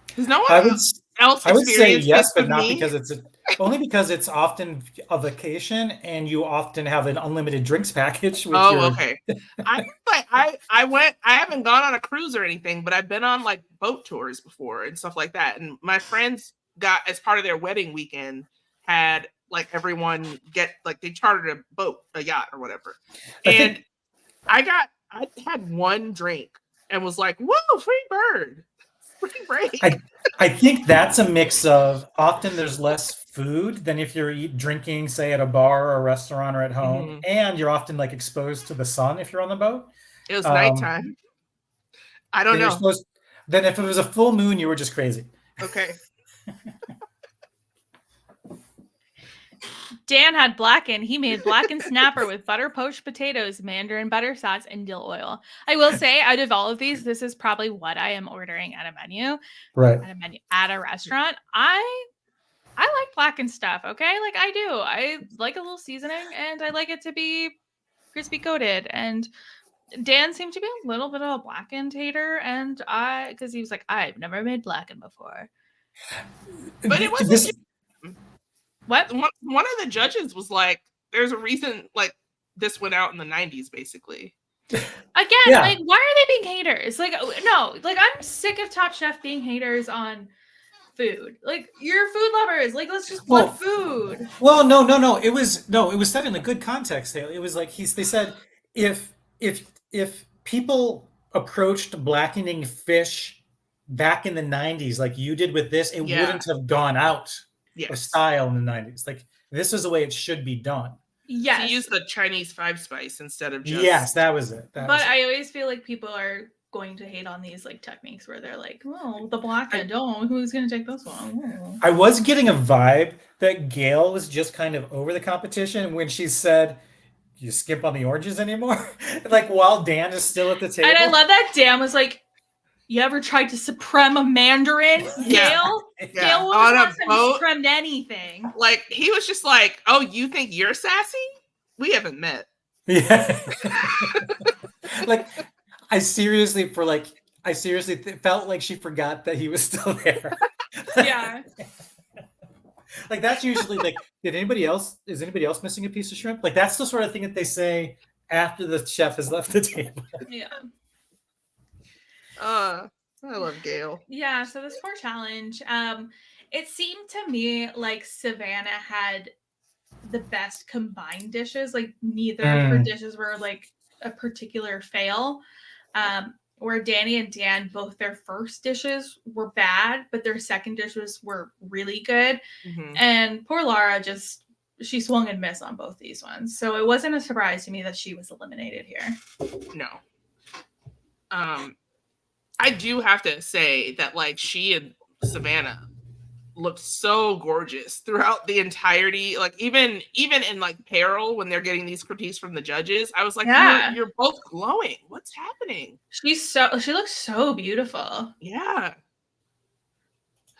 Because no one else I would say yes, but not me. because only because it's often a vacation and you often have an unlimited drinks package. Okay. I haven't gone on a cruise or anything, but I've been on like boat tours before and stuff like that. And my friends got, as part of their wedding weekend, had like everyone get like, they chartered a boat, a yacht or whatever. And I had one drink and was like, whoa, free bird. Free break. I think that's a mix of, often there's less food than if you're drinking, say, at a bar or a restaurant or at home, and you're often like exposed to the sun if you're on the boat. It was nighttime. I don't know. Then if it was a full moon, you were just crazy. Okay. Dan had blackened. He made blackened snapper with butter poached potatoes, mandarin butter sauce, and dill oil. I will say, out of all of these, this is probably what I am ordering at a menu. Right. At a restaurant. I like blackened stuff. Okay, like I do. I like a little seasoning, and I like it to be crispy coated. And Dan seemed to be a little bit of a blackened hater, and because he was like, I've never made blackened before. But it wasn't. This, What? One of the judges was like, "There's a reason like this went out in the '90s, basically." Again, Yeah. like, why are they being haters? Like, no, like I'm sick of Top Chef being haters on food. Like, you're food lovers. Like, let's just love food. Well, no. It was said in a good context. It was like they said if people approached blackening fish back in the 90s like you did with this, it wouldn't have gone out of style in the 90s. Like, this is the way it should be done. Yes. To use the Chinese 5-spice instead of just... Yes, that was it. I always feel like people are going to hate on these like techniques where they're like, "Oh, the blackened. Who's going to take this one?" Oh. I was getting a vibe that Gail was just kind of over the competition when she said, "You skimp on the oranges anymore?" Like, while Dan is still at the table. And I love that Dan was like, "You ever tried to supreme a mandarin, Gail?" Gail was not supreme anything. Like, he was just like, "Oh, you think you're sassy? We haven't met." Yeah. Like, I seriously felt like she forgot that he was still there. Yeah. Like, that's usually like, is anybody else missing a piece of shrimp? Like, that's the sort of thing that they say after the chef has left the table. Yeah. I love Gail. Yeah, so this 4 challenge, it seemed to me like Savannah had the best combined dishes. Like, neither of her dishes were like a particular fail. Where Danny and Dan, both their first dishes were bad, but their second dishes were really good. Mm-hmm. And poor Lara she swung and missed on both these ones. So it wasn't a surprise to me that she was eliminated here. No. I do have to say that, like, she and Savannah looked so gorgeous throughout the entirety. Like, even in like peril when they're getting these critiques from the judges, I was like, you're both glowing. What's happening? She looks so beautiful. Yeah.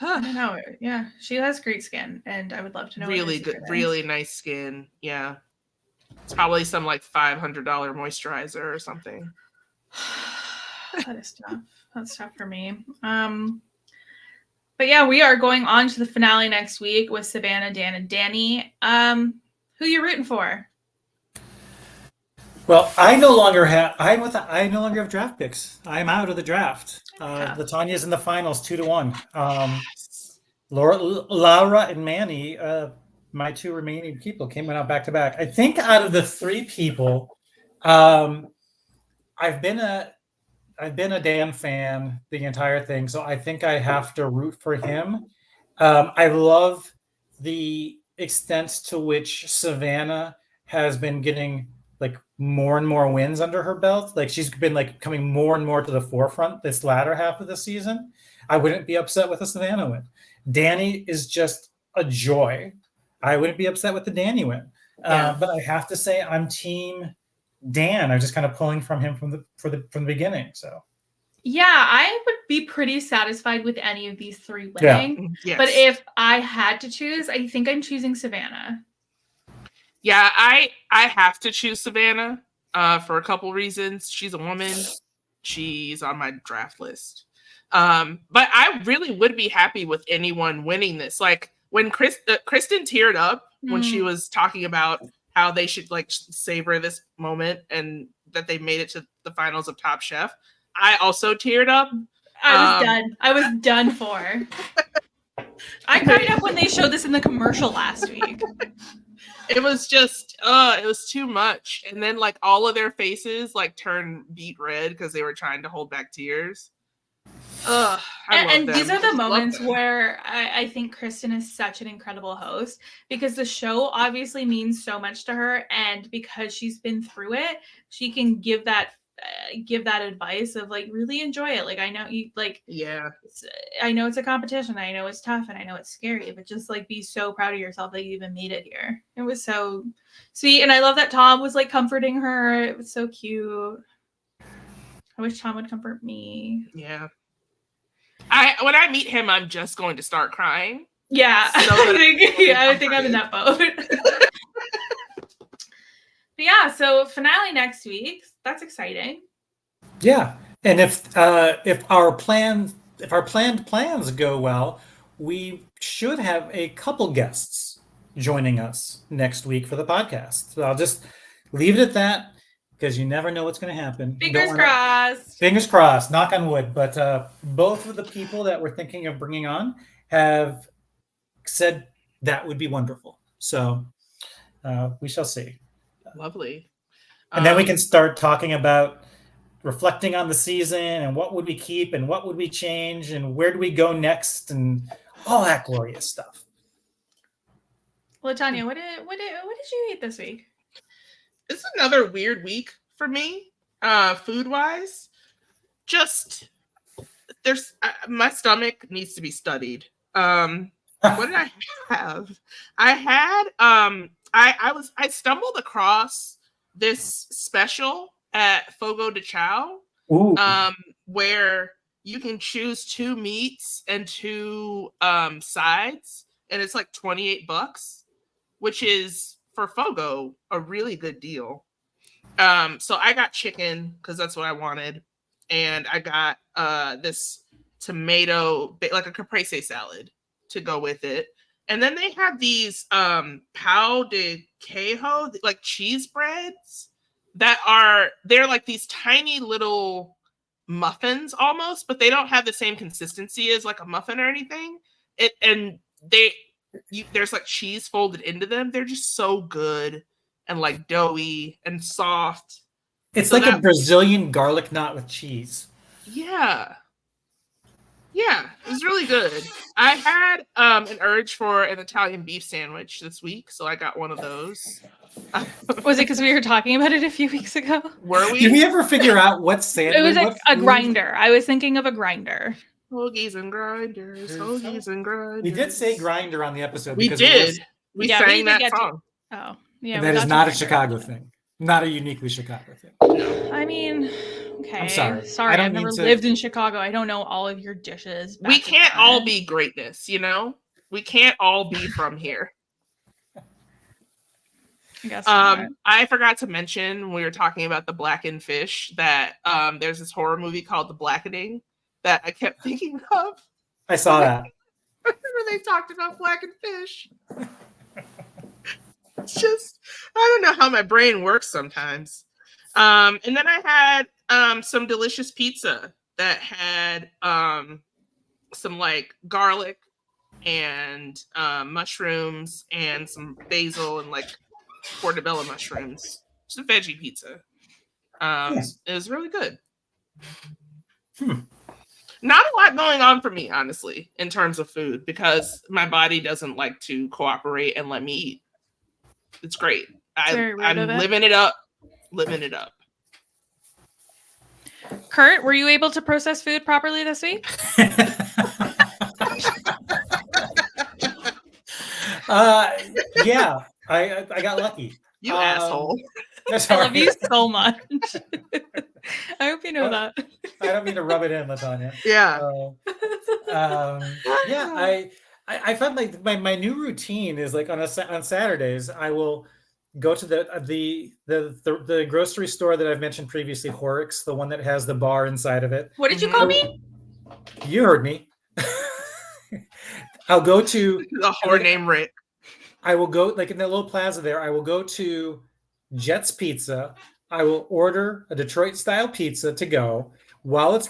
I don't know. Yeah, she has great skin, and I would love to know. Really good, really nice skin. Yeah, it's probably some like $500 moisturizer or something. That is tough. That's tough for me. But yeah, we are going on to the finale next week with Savannah, Dan, and Danny. Who you rooting for? Well, I no longer have draft picks. I'm out of the draft. LaTonya's in the finals 2-1. Laura and Manny, my 2 remaining people, came out back to back. I think out of the 3 people, I've been a Dan fan the entire thing, so I think I have to root for him. I love the extent to which Savannah has been getting like more and more wins under her belt. Like, she's been like coming more and more to the forefront this latter half of the season. I wouldn't be upset with a Savannah win. Danny is just a joy. I wouldn't be upset with the Danny win. But I have to say I'm team Dan. I'm just kind of pulling from him from the beginning. So yeah, I would be pretty satisfied with any of these 3 winning. Yeah. Yes. But if I had to choose, I think I'm choosing Savannah. Yeah, I have to choose Savannah for a couple reasons. She's a woman. She's on my draft list. But I really would be happy with anyone winning this. Like, when Kristen teared up when she was talking about how they should like savor this moment and that they made it to the finals of Top Chef, I also teared up. I was done. I was done for. I cried up when they showed this in the commercial last week. It was just, it was too much. And then like all of their faces like turned beet red because they were trying to hold back tears. And these are the moments where I think Kristen is such an incredible host, because the show obviously means so much to her, and because she's been through it, she can give that give that advice of like really enjoy it. Like I know you like Yeah. I know it's a competition. I know it's tough and I know it's scary, but just like be so proud of yourself that you even made it here. It was so sweet. And I love that Tom was like comforting her. It was so cute. I wish Tom would comfort me. Yeah. When I meet him, I'm just going to start crying. Yeah. So I think I'm in that boat. But yeah, so finale next week. That's exciting. Yeah. And if our planned plans go well, we should have a couple guests joining us next week for the podcast. So I'll just leave it at that because you never know what's going to happen. Fingers crossed. Fingers crossed, knock on wood. But both of the people that we're thinking of bringing on have said that would be wonderful. So we shall see. Lovely. And then we can start talking about reflecting on the season and what would we keep and what would we change and where do we go next and all that glorious stuff. LaTonya, what did you eat this week? It's another weird week for me, food wise. Just there's my stomach needs to be studied. What did I have? I had I stumbled across this special at Fogo de Chao, where you can choose 2 meats and 2 sides, and it's like $28, which is for Fogo a really good deal. So I got chicken because that's what I wanted, and I got this tomato, like a caprese salad, to go with it. And then they have these pão de queijo, like cheese breads they're like these tiny little muffins almost, but they don't have the same consistency as like a muffin or anything. There's like cheese folded into them. They're just so good and like doughy and soft. It's like a Brazilian garlic knot with cheese. Yeah. Yeah, it was really good. I had an urge for an Italian beef sandwich this week, so I got one of those. Was it because we were talking about it a few weeks ago? Were we? Did we ever figure out what sandwich? It was like a grinder. I was thinking of a grinder. Hoagies and grinders, hoagies and grinders. We did say grinder on the episode. We did. We sang that song. Oh, yeah. And that is not a Chicago thing. Not a uniquely Chicago thing. I mean, okay. I'm sorry. I've never lived in Chicago. I don't know all of your dishes. We can't all be greatness, you know? We can't all be from here. I guess I forgot to mention when we were talking about the blackened fish that there's this horror movie called The Blackening that I kept thinking of. I saw that. Where they talked about blackened fish. It's just, I don't know how my brain works sometimes. And then I had some delicious pizza that had some like garlic and mushrooms and some basil and like portobello mushrooms. Just a veggie pizza. Yes. It was really good. Not a lot going on for me, honestly, in terms of food, because my body doesn't like to cooperate and let me eat. It's great. I'm living it up. Living it up. Curt, were you able to process food properly this week? Yeah, I got lucky. You asshole. I love you so much. I hope you know that. I don't mean to rub it in, LaTonya. Yeah. Yeah, I found like my new routine is like on Saturdays I will go to the grocery store that I've mentioned previously, Horrocks, the one that has the bar inside of it. What did you call me? You heard me. I'll go to a whore named Rick. I will go like in the little plaza there. I will go to Jet's Pizza. I will order a Detroit style pizza to go. While it's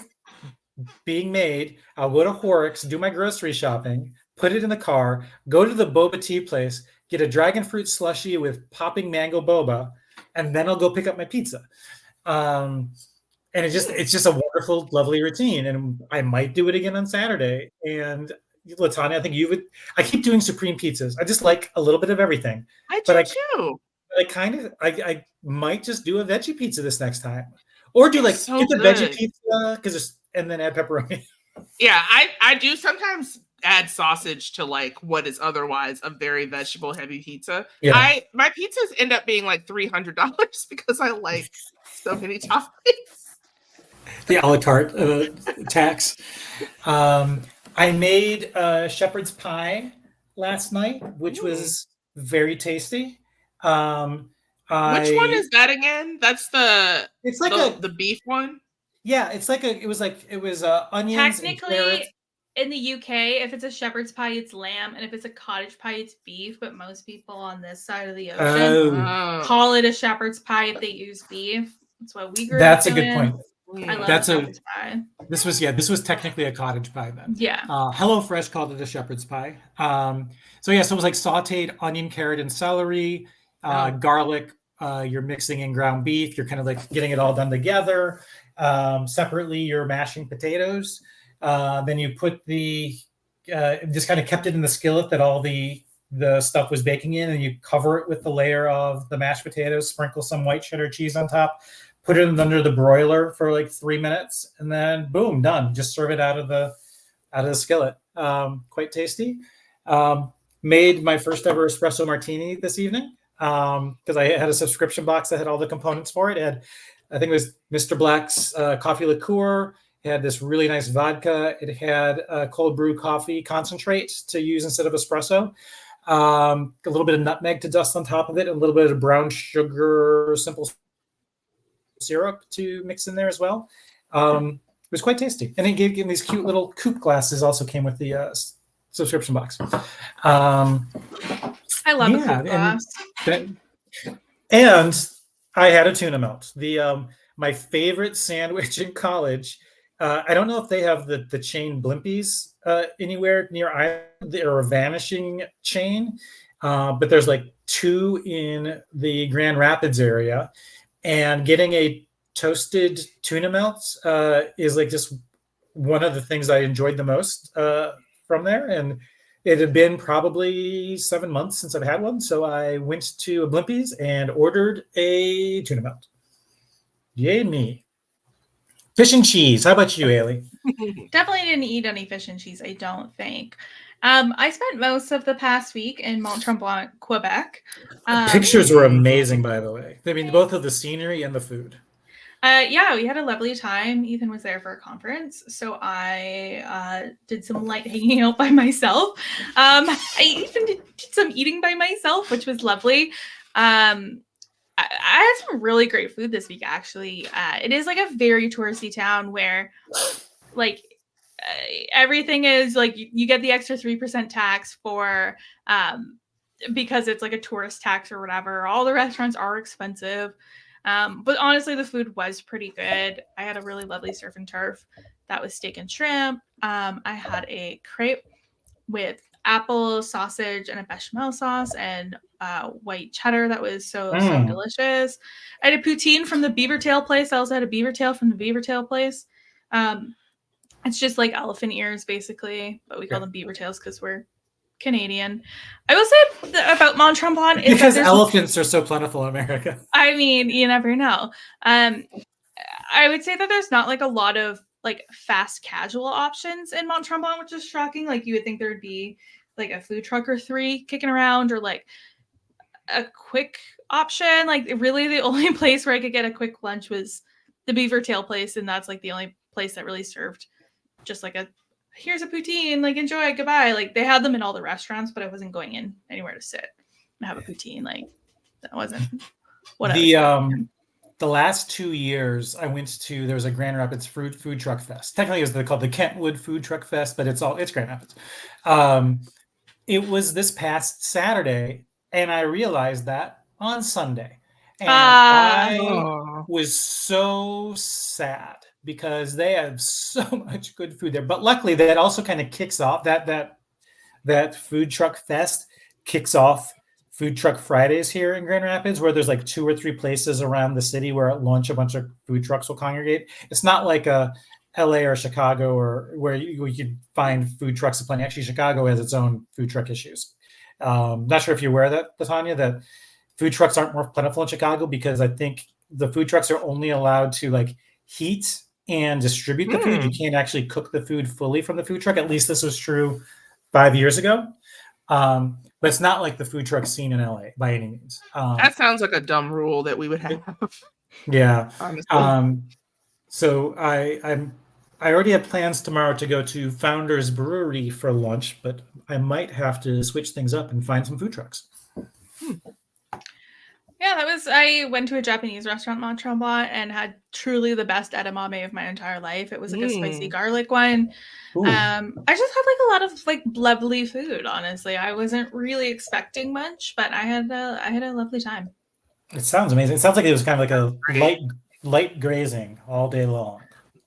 being made, I'll go to Horrocks, do my grocery shopping, put it in the car, go to the boba tea place, get a dragon fruit slushie with popping mango boba, and then I'll go pick up my pizza. And it's just a wonderful, lovely routine. And I might do it again on Saturday. And LaTonya, I think I keep doing supreme pizzas. I just like a little bit of everything. I do too. I might just do a veggie pizza this next time. Or do like so get the good. veggie pizza and then add pepperoni. Yeah, I do sometimes add sausage to like what is otherwise a very vegetable heavy pizza. Yeah. My pizzas end up being like $300 because I like so many toppings. The a la carte tax. I made shepherd's pie last night, which Mm. was very tasty. Um, Which one I is that again? That's the it's like a the beef one. yeah, it's like a it was onions and carrots. Technically, in the UK, if it's a shepherd's pie, it's lamb, and if it's a cottage pie, it's beef. But most people on this side of the ocean Oh, Oh. call it a shepherd's pie if they use beef. That's what we grew up that's a good doing. point. I Mm. love That's a shepherd's pie. this was technically a cottage pie then. Yeah. HelloFresh called it a shepherd's pie. So yeah, so it was like sauteed onion, carrot, and celery, Oh. garlic. You're mixing in ground beef. You're kind of like getting it all done together. Separately, you're mashing potatoes. Then you put just kind of kept it in the skillet that all the stuff was baking in, and you cover it with the layer of the mashed potatoes. Sprinkle some white cheddar cheese on top. Put it under the broiler for like 3 minutes, and then boom, done. Just serve it out of the skillet. Quite tasty. Made my first ever espresso martini this evening because I had a subscription box that had all the components for it. It had, I think it was Mr. Black's coffee liqueur. It had this really nice vodka. It had cold brew coffee concentrate to use instead of espresso. A little bit of nutmeg to dust on top of it, and a little bit of brown sugar, simple syrup to mix in there as well. It was quite tasty, and it gave me these cute little coupe glasses. Also came with the subscription box. I love a coupe glass. And I had a tuna melt. The my favorite sandwich in college. I don't know if they have the chain Blimpies anywhere near Ireland. They're a vanishing chain, but there's like 2 in the Grand Rapids area. And getting a toasted tuna melt is like just one of the things I enjoyed the most from there. And it had been probably 7 months since I've had one. So I went to a Blimpies and ordered a tuna melt. Yay me. Fish and cheese. How about you, Ailey? Definitely didn't eat any fish and cheese, I don't think. I spent most of the past week in Mont Tremblant, Quebec. Pictures were amazing, by the way. I mean, both of the scenery and the food. Yeah, we had a lovely time. Ethan was there for a conference, so I did some light hanging out by myself. I even did some eating by myself, which was lovely. I had some really great food this week, actually. It is like a very touristy town where, like, everything is like you get the extra 3% tax for because it's like a tourist tax or whatever. All the restaurants are expensive. But honestly, the food was pretty good. I had a really lovely surf and turf that was steak and shrimp. I had a crepe with apple sausage and a bechamel sauce and white cheddar that was so delicious. I had a poutine from the Beaver Tail place. I also had a beaver tail from the Beaver Tail place. It's just like elephant ears, basically, but we call them beaver tails because we're Canadian. I will say about Mont Tremblant is because elephants are so plentiful in America. I mean, you never know. I would say that there's not like a lot of like fast casual options in Mont Tremblant, which is shocking. Like you would think there'd be like a food truck or 3 kicking around, or like a quick option. Like really, the only place where I could get a quick lunch was the Beaver Tail place, and that's like the only place that really served just like a here's a poutine, like enjoy, goodbye. Like they had them in all the restaurants, but I wasn't going in anywhere to sit and have a poutine. Like that wasn't what the last 2 years I went to, there was a Grand Rapids food truck fest. Technically it was called the Kentwood Food Truck Fest, but it's Grand Rapids. It was this past Saturday, and I realized that on Sunday. And I was so sad because they have so much good food there. But luckily that also kind of kicks off that food truck fest kicks off Food Truck Fridays here in Grand Rapids, where there's like 2 or 3 places around the city where at lunch a bunch of food trucks will congregate. It's not like a LA or Chicago or where you could find food trucks plenty. Actually, Chicago has its own food truck issues. Not sure if you're aware of that, LaTonya, that food trucks aren't more plentiful in Chicago because I think the food trucks are only allowed to like heat and distribute the food. You can't actually cook the food fully from the food truck. At least this was true 5 years ago. But it's not like the food truck scene in LA by any means. That sounds like a dumb rule that we would have. Yeah. Honestly. So I already have plans tomorrow to go to Founders Brewery for lunch, but I might have to switch things up and find some food trucks. Yeah, I went to a Japanese restaurant in Montreal and had truly the best edamame of my entire life. It was like a spicy garlic one. Ooh. I just had like a lot of like lovely food, honestly. I wasn't really expecting much, but I had a lovely time. It sounds amazing. It sounds like it was kind of like a light grazing all day long.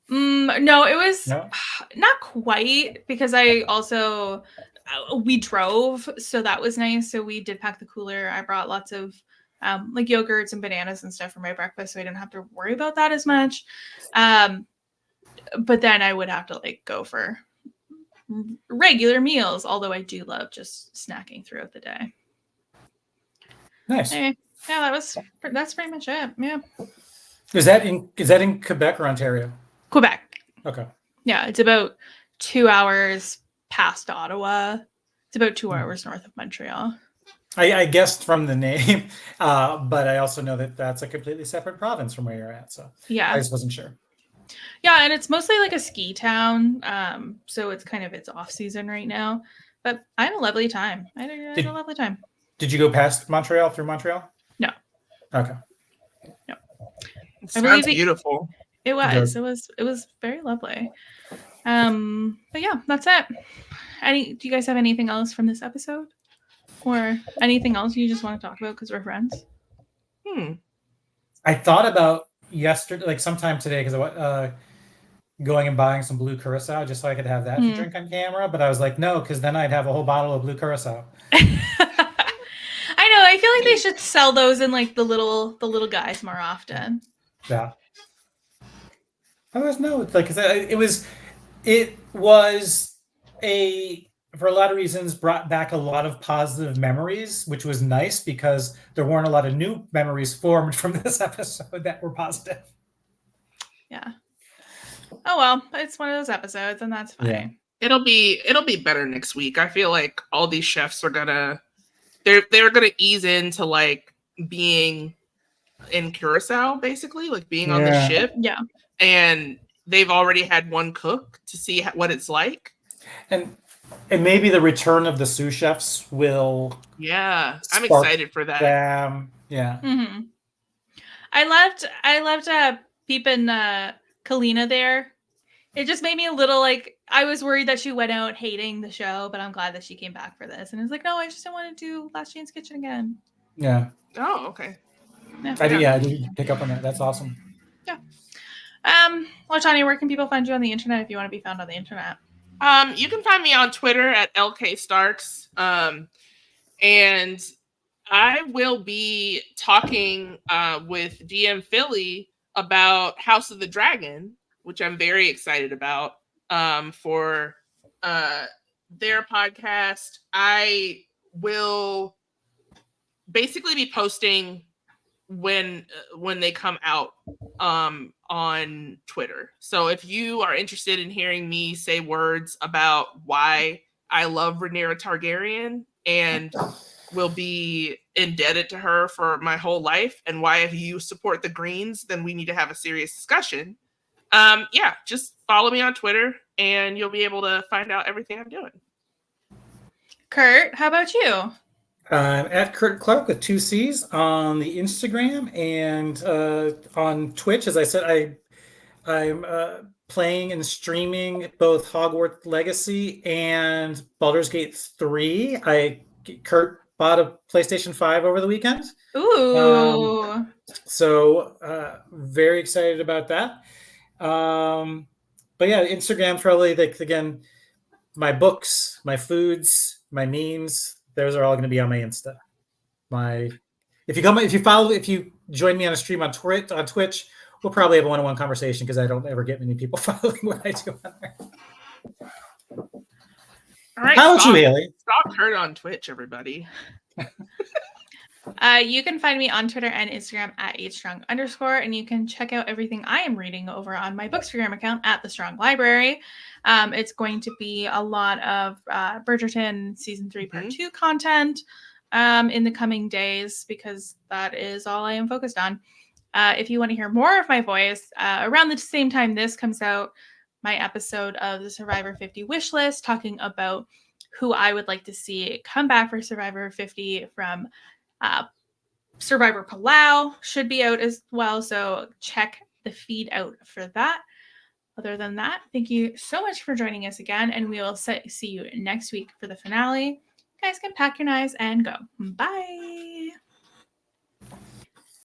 No, it was not quite, because I also we drove, so that was nice. So we did pack the cooler. I brought lots of like yogurts and bananas and stuff for my breakfast, so I didn't have to worry about that as much. But then I would have to like go for regular meals, although I do love just snacking throughout the day. Nice. Anyway, yeah, that's pretty much it. Yeah. Is that in Quebec or Ontario? Quebec. Okay. Yeah, it's about 2 hours past Ottawa. It's about 2 hours north of Montreal. I guessed from the name, but I also know that that's a completely separate province from where you're at. So yeah, I just wasn't sure. Yeah, and it's mostly like a ski town, so it's kind of its off season right now. But I had a lovely time. I had a lovely time. Did you go past Montreal through Montreal? No. Okay. No. It sounds beautiful. It was. It was very lovely. But yeah, that's it. Do you guys have anything else from this episode? Or anything else you just want to talk about because we're friends? I thought about yesterday, like sometime today, because I going and buying some blue curacao just so I could have that to drink on camera. But I was like, no, because then I'd have a whole bottle of blue curacao. I know. I feel like they should sell those in like the little guys more often. Yeah. No, it's like it was for a lot of reasons brought back a lot of positive memories, which was nice because there weren't a lot of new memories formed from this episode that were positive. Yeah. Oh well, it's one of those episodes, and that's fine. Yeah. It'll be better next week. I feel like all these chefs are they're gonna ease into like being in Curacao, basically, like being on the ship. Yeah. And they've already had one cook to see what it's like. And maybe the return of the sous chefs will. Yeah, I'm excited for that. Yeah. Mm-hmm. I loved peeping Kalina there. It just made me a little like, I was worried that she went out hating the show, but I'm glad that she came back for this. And it's like, no, I just don't want to do Last Chance Kitchen again. Yeah. Oh, okay. Yeah. I did pick up on that. That's awesome. Yeah. LaTonya, where can people find you on the internet if you want to be found on the internet? You can find me on Twitter at LK Starks. And I will be talking with DM Philly about House of the Dragon, which I'm very excited about for their podcast. I will basically be posting when they come out on Twitter. So if you are interested in hearing me say words about why I love Rhaenyra Targaryen and will be indebted to her for my whole life, and why if you support the Greens, then we need to have a serious discussion. Just follow me on Twitter and you'll be able to find out everything I'm doing. Curt, how about you? At Curt Clark with 2 C's on the Instagram and on Twitch. As I said, I'm playing and streaming both Hogwarts Legacy and Baldur's Gate 3. Curt bought a PlayStation 5 over the weekend. Ooh. So very excited about that. But yeah, Instagram's probably like, again, my books, my foods, my memes. Those are all going to be on my Insta. If you join me on a stream on Twitch, we'll probably have a one-on-one conversation because I don't ever get many people following what I do on there. All right, how about you, Haley? Stalk Curt on Twitch, everybody. You can find me on Twitter and Instagram at @strong_, and you can check out everything I am reading over on my Bookstagram account at The Strong Library. It's going to be a lot of Bridgerton season 3 part 2 content in the coming days, because that is all I am focused on. If you want to hear more of my voice, around the same time this comes out, my episode of the Survivor 50 wish list, talking about who I would like to see come back for Survivor 50 from Survivor Palau, should be out as well. So check the feed out for that. Other than that, thank you so much for joining us again, and we will see you next week for the finale. You guys can pack your knives and go. Bye.